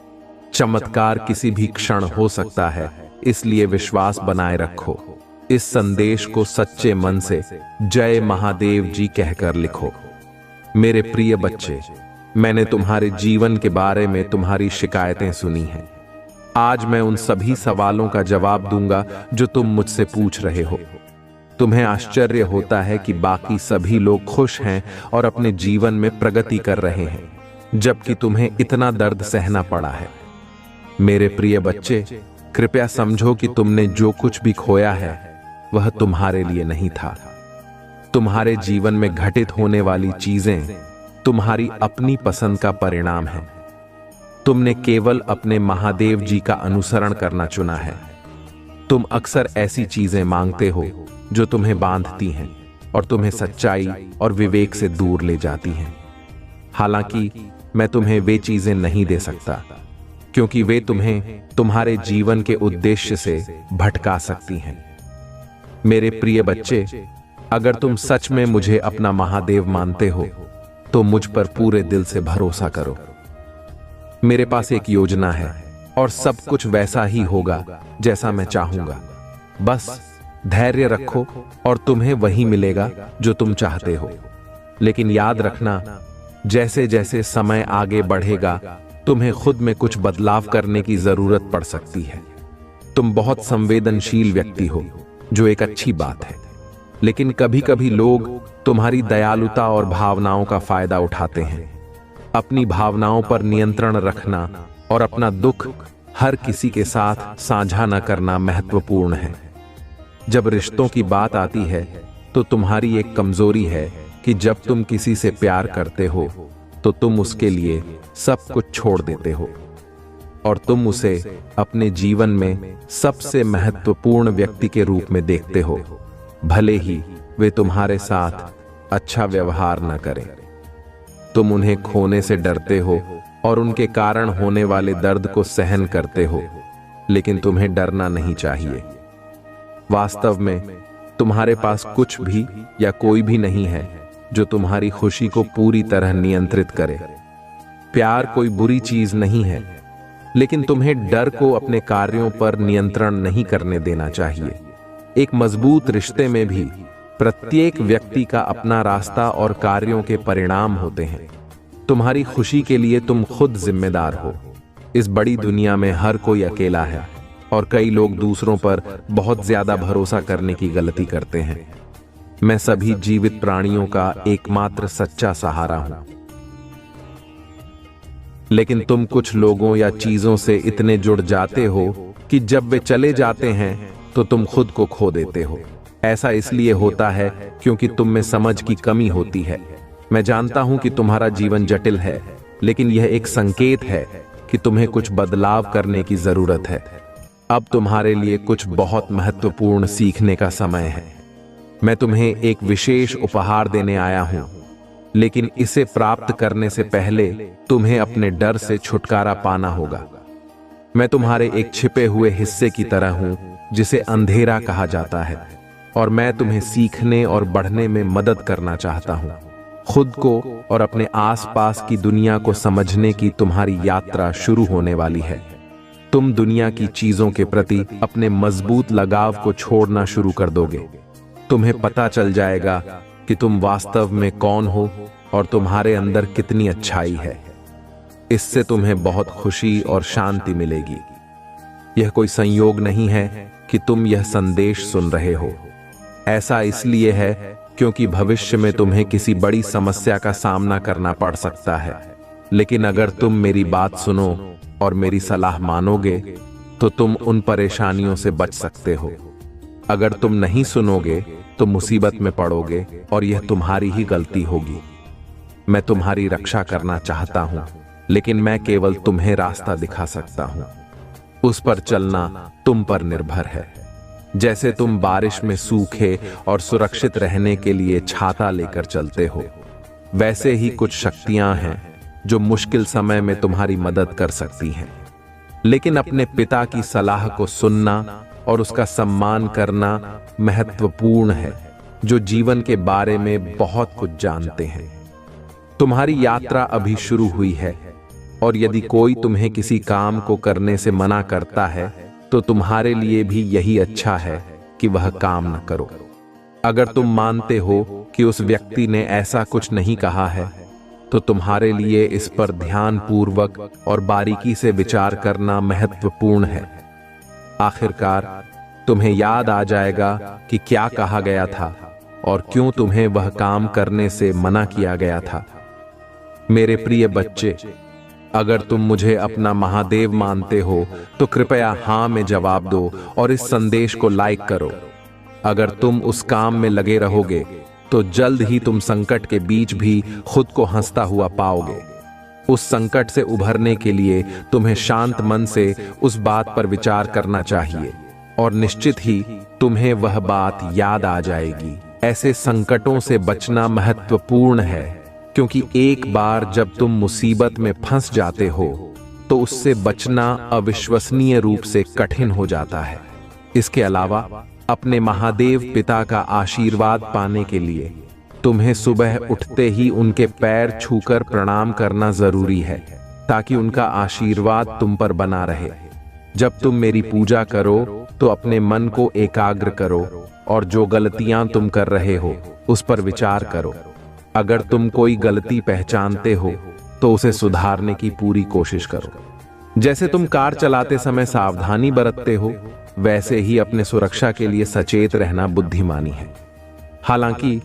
[SPEAKER 1] चमत्कार किसी भी क्षण हो सकता है, इसलिए विश्वास बनाए रखो। इस संदेश को सच्चे मन से जय महादेव जी कहकर लिखो। मेरे प्रिय बच्चे, मैंने तुम्हारे जीवन के बारे में तुम्हारी शिकायतें सुनी हैं। आज मैं उन सभी सवालों का जवाब दूंगा जो तुम मुझसे पूछ रहे हो। तुम्हें आश्चर्य होता है कि बाकी सभी लोग खुश हैं और अपने जीवन में प्रगति कर रहे हैं, जबकि तुम्हें इतना दर्द सहना पड़ा है। मेरे प्रिय बच्चे, कृपया समझो कि तुमने जो कुछ भी खोया है वह तुम्हारे लिए नहीं था। तुम्हारे जीवन में घटित होने वाली चीजें तुम्हारी अपनी पसंद का परिणाम है। तुमने केवल अपने महादेव जी का अनुसरण करना चुना है। तुम अक्सर ऐसी चीजें मांगते हो जो तुम्हें बांधती हैं और तुम्हें सच्चाई और विवेक से दूर ले जाती हैं। हालांकि मैं तुम्हें वे चीजें नहीं दे सकता क्योंकि वे तुम्हें तुम्हारे जीवन के उद्देश्य से भटका सकती हैं। मेरे प्रिय बच्चे, अगर तुम सच में मुझे अपना महादेव मानते हो तो मुझ पर पूरे दिल से भरोसा करो। मेरे पास एक योजना है और सब कुछ वैसा ही होगा जैसा मैं चाहूंगा। बस धैर्य रखो और तुम्हें वही मिलेगा जो तुम चाहते हो। लेकिन याद रखना, जैसे जैसे समय आगे बढ़ेगा तुम्हें खुद में कुछ बदलाव करने की जरूरत पड़ सकती है। तुम बहुत संवेदनशील व्यक्ति हो, जो एक अच्छी बात है, लेकिन कभी कभी लोग तुम्हारी दयालुता और भावनाओं का फायदा उठाते हैं। अपनी भावनाओं पर नियंत्रण रखना और अपना दुख हर किसी के साथ साझा न करना महत्वपूर्ण है। जब रिश्तों की बात आती है तो तुम्हारी एक कमजोरी है कि जब तुम किसी से प्यार करते हो तो तुम उसके लिए सब कुछ छोड़ देते हो और तुम उसे अपने जीवन में सबसे महत्वपूर्ण व्यक्ति के रूप में देखते हो, भले ही वे तुम्हारे साथ अच्छा व्यवहार न करें। तुम उन्हें खोने से डरते हो और उनके कारण होने वाले दर्द को सहन करते हो, लेकिन तुम्हें डरना नहीं चाहिए। वास्तव में तुम्हारे पास कुछ भी या कोई भी नहीं है जो तुम्हारी खुशी को पूरी तरह नियंत्रित करे। प्यार कोई बुरी चीज नहीं है, लेकिन तुम्हें डर को अपने कार्यों पर नियंत्रण नहीं करने देना चाहिए। एक मजबूत रिश्ते में भी प्रत्येक व्यक्ति का अपना रास्ता और कार्यों के परिणाम होते हैं। तुम्हारी खुशी के लिए तुम खुद जिम्मेदार हो। इस बड़ी दुनिया में हर कोई अकेला है और कई लोग दूसरों पर बहुत ज्यादा भरोसा करने की गलती करते हैं। मैं सभी जीवित प्राणियों का एकमात्र सच्चा सहारा हूं। लेकिन तुम कुछ लोगों या चीजों से इतने जुड़ जाते हो कि जब वे चले जाते हैं तो तुम खुद को खो देते हो। ऐसा इसलिए होता है क्योंकि तुम में समझ की कमी होती है। मैं जानता हूं कि तुम्हारा जीवन जटिल है, लेकिन यह एक संकेत है कि तुम्हें कुछ बदलाव करने की जरूरत है। अब तुम्हारे लिए कुछ बहुत महत्वपूर्ण सीखने का समय है। मैं तुम्हें एक विशेष उपहार देने आया हूं, लेकिन इसे प्राप्त करने से पहले तुम्हें अपने डर से छुटकारा पाना होगा। मैं तुम्हारे एक छिपे हुए हिस्से की तरह हूं जिसे अंधेरा कहा जाता है, और मैं तुम्हें सीखने और बढ़ने में मदद करना चाहता हूं। खुद को और अपने आसपास की दुनिया को समझने की तुम्हारी यात्रा शुरू होने वाली है। तुम दुनिया की चीजों के प्रति अपने मजबूत लगाव को छोड़ना शुरू कर दोगे। तुम्हें पता चल जाएगा कि तुम वास्तव में कौन हो और तुम्हारे अंदर कितनी अच्छाई है। इससे तुम्हें बहुत खुशी और शांति मिलेगी। यह कोई संयोग नहीं है कि तुम यह संदेश सुन रहे हो। ऐसा इसलिए है क्योंकि भविष्य में तुम्हें किसी बड़ी समस्या का सामना करना पड़ सकता है। लेकिन अगर तुम मेरी बात सुनो और मेरी सलाह मानोगे तो तुम उन परेशानियों से बच सकते हो। अगर तुम नहीं सुनोगे तो मुसीबत में पड़ोगे और यह तुम्हारी ही गलती होगी। मैं तुम्हारी रक्षा करना चाहता हूं, लेकिन मैं केवल तुम्हें रास्ता दिखा सकता हूं। उस पर चलना तुम पर निर्भर है। जैसे तुम बारिश में सूखे और सुरक्षित रहने के लिए छाता लेकर चलते हो, वैसे ही कुछ शक्तियां हैं जो मुश्किल समय में तुम्हारी मदद कर सकती हैं। लेकिन अपने पिता की सलाह को सुनना और उसका सम्मान करना महत्वपूर्ण है, जो जीवन के बारे में बहुत कुछ जानते हैं। तुम्हारी यात्रा अभी शुरू हुई है, और यदि कोई तुम्हें किसी काम को करने से मना करता है तो तुम्हारे लिए भी यही अच्छा है कि वह काम न करो। अगर तुम मानते हो कि उस व्यक्ति ने ऐसा कुछ नहीं कहा है, तो तुम्हारे लिए इस पर ध्यानपूर्वक और बारीकी से विचार करना महत्वपूर्ण है। आखिरकार तुम्हें याद आ जाएगा कि क्या कहा गया था और क्यों तुम्हें वह काम करने से मना किया गया था। मेरे प्रिय बच्चे, अगर तुम मुझे अपना महादेव मानते हो तो कृपया हाँ में जवाब दो और इस संदेश को लाइक करो। अगर तुम उस काम में लगे रहोगे तो जल्द ही तुम संकट के बीच भी खुद को हंसता हुआ पाओगे। उस संकट से उभरने के लिए तुम्हें शांत मन से उस बात पर विचार करना चाहिए, और निश्चित ही तुम्हें वह बात याद आ जाएगी। ऐसे संकटों से बचना महत्वपूर्ण है, क्योंकि एक बार जब तुम मुसीबत में फंस जाते हो तो उससे बचना अविश्वसनीय रूप से कठिन हो जाता है। इसके अलावा अपने महादेव पिता का आशीर्वाद पाने के लिए तुम्हें सुबह उठते ही उनके पैर छूकर प्रणाम करना जरूरी है, ताकि उनका आशीर्वाद तुम पर बना रहे। जब तुम मेरी पूजा करो तो अपने मन को एकाग्र करो और जो गलतियां तुम कर रहे हो उस पर विचार करो। अगर तुम कोई गलती पहचानते हो तो उसे सुधारने की पूरी कोशिश करो। जैसे तुम कार चलाते समय सावधानी बरतते हो, वैसे ही अपने सुरक्षा के लिए सचेत रहना बुद्धिमानी है। हालांकि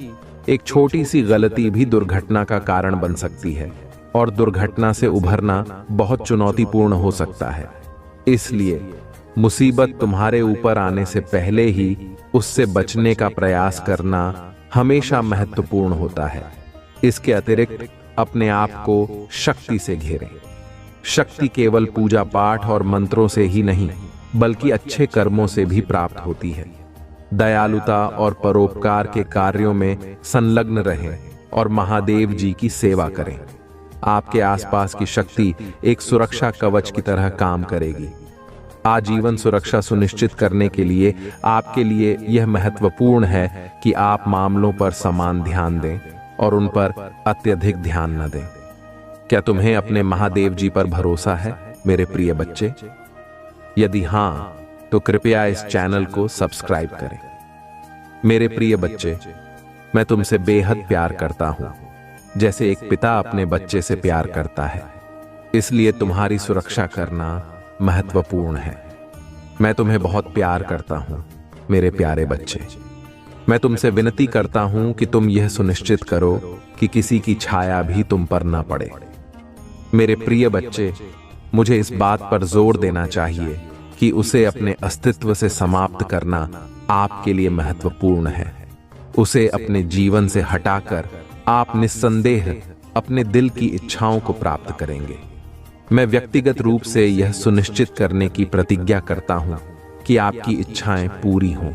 [SPEAKER 1] एक छोटी सी गलती भी दुर्घटना का कारण बन सकती है, और दुर्घटना से उभरना बहुत चुनौतीपूर्ण हो सकता है। इसलिए मुसीबत तुम्हारे ऊपर आने से पहले ही उससे बचने का प्रयास करना हमेशा महत्वपूर्ण होता है। इसके अतिरिक्त अपने आप को शक्ति से घेरें। शक्ति केवल पूजा पाठ और मंत्रों से ही नहीं, बल्कि अच्छे कर्मों से भी प्राप्त होती है। दयालुता और परोपकार के कार्यों में संलग्न रहें और महादेव जी की सेवा करें। आपके आसपास की शक्ति एक सुरक्षा कवच की तरह काम करेगी। आजीवन सुरक्षा सुनिश्चित करने के लिए आपके लिए यह महत्वपूर्ण है कि आप मामलों पर समान ध्यान दें और उन पर अत्यधिक ध्यान न दें। क्या तुम्हें अपने महादेव जी पर भरोसा है, मेरे प्रिय बच्चे? यदि हां, तो कृपया इस चैनल को सब्सक्राइब करें। मेरे प्रिय बच्चे, मैं तुमसे बेहद प्यार करता हूं, जैसे एक पिता अपने बच्चे से प्यार करता है। इसलिए तुम्हारी सुरक्षा करना महत्वपूर्ण है। मैं तुम्हें बहुत प्यार करता हूं, मेरे प्यारे बच्चे। मैं तुमसे विनती करता हूं कि तुम यह सुनिश्चित करो कि किसी की छाया भी तुम पर न पड़े। मेरे प्रिय बच्चे, मुझे इस बात पर जोर देना चाहिए कि उसे अपने अस्तित्व से समाप्त करना आपके लिए महत्वपूर्ण है। उसे अपने जीवन से हटाकर आप निस्संदेह अपने दिल की इच्छाओं को प्राप्त करेंगे। मैं व्यक्तिगत रूप से यह सुनिश्चित करने की प्रतिज्ञा करता हूं कि आपकी इच्छाएं पूरी हों।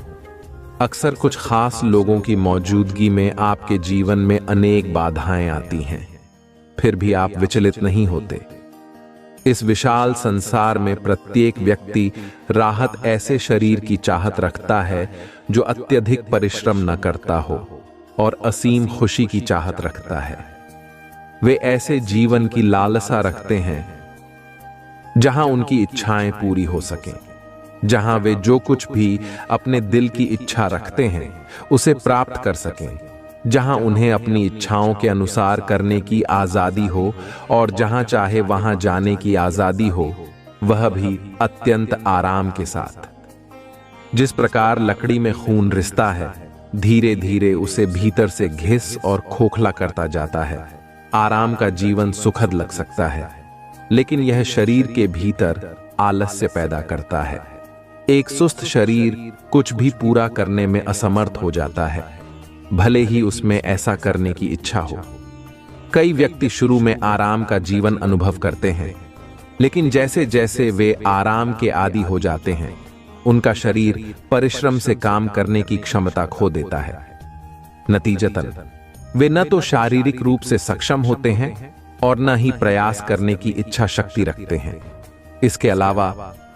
[SPEAKER 1] अक्सर कुछ खास लोगों की मौजूदगी में आपके जीवन में अनेक बाधाएं आती हैं, फिर भी आप विचलित नहीं होते। इस विशाल संसार में प्रत्येक व्यक्ति राहत ऐसे शरीर की चाहत रखता है जो अत्यधिक परिश्रम न करता हो और असीम खुशी की चाहत रखता है। वे ऐसे जीवन की लालसा रखते हैं जहां उनकी इच्छाएं पूरी हो सकें, जहां वे जो कुछ भी अपने दिल की इच्छा रखते हैं उसे प्राप्त कर सकें, जहां उन्हें अपनी इच्छाओं के अनुसार करने की आजादी हो और जहां चाहे वहां जाने की आजादी हो, वह भी अत्यंत आराम के साथ। जिस प्रकार लकड़ी में खून रिसता है, धीरे धीरे उसे भीतर से घिस और खोखला करता जाता है। आराम का जीवन सुखद लग सकता है, लेकिन यह शरीर के भीतर आलस्य पैदा करता है। एक सुस्त शरीर कुछ भी पूरा करने में असमर्थ हो जाता है, भले ही उसमें ऐसा करने की इच्छा हो। कई व्यक्ति शुरू में आराम का जीवन अनुभव करते हैं, लेकिन जैसे जैसे वे आराम के आदी हो जाते हैं, उनका शरीर परिश्रम से काम करने की क्षमता खो देता है। नतीजतन वे न तो शारीरिक रूप से सक्षम होते हैं और न ही प्रयास करने की इच्छा शक्ति रखते हैं। इसके अलावा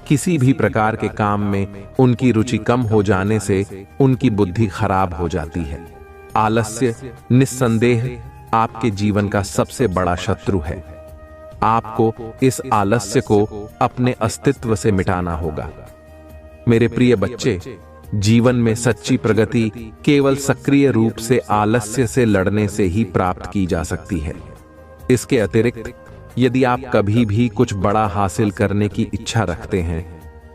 [SPEAKER 1] किसी भी प्रकार के काम में उनकी रुचि कम हो जाने से उनकी बुद्धि खराब हो जाती है। आलस्य निस्संदेह आपके जीवन का सबसे बड़ा शत्रु है। आपको इस आलस्य को अपने अस्तित्व से मिटाना होगा। मेरे प्रिय बच्चे, जीवन में सच्ची प्रगति केवल सक्रिय रूप से आलस्य से लड़ने से ही प्राप्त की जा सकती है। इसके अतिरिक्त यदि आप कभी भी कुछ बड़ा हासिल करने की इच्छा रखते हैं,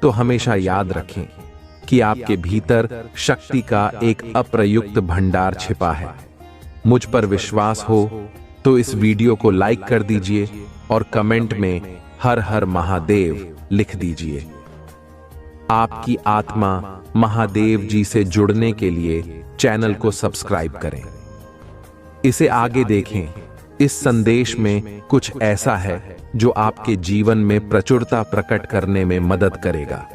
[SPEAKER 1] तो हमेशा याद रखें कि आपके भीतर शक्ति का एक अप्रयुक्त भंडार छिपा है। मुझ पर विश्वास हो तो इस वीडियो को लाइक कर दीजिए और कमेंट में हर हर महादेव लिख दीजिए। आपकी आत्मा महादेव जी से जुड़ने के लिए चैनल को सब्सक्राइब करें। इसे आगे देखें। इस संदेश में कुछ ऐसा है जो आपके जीवन में प्रचुरता प्रकट करने में मदद करेगा।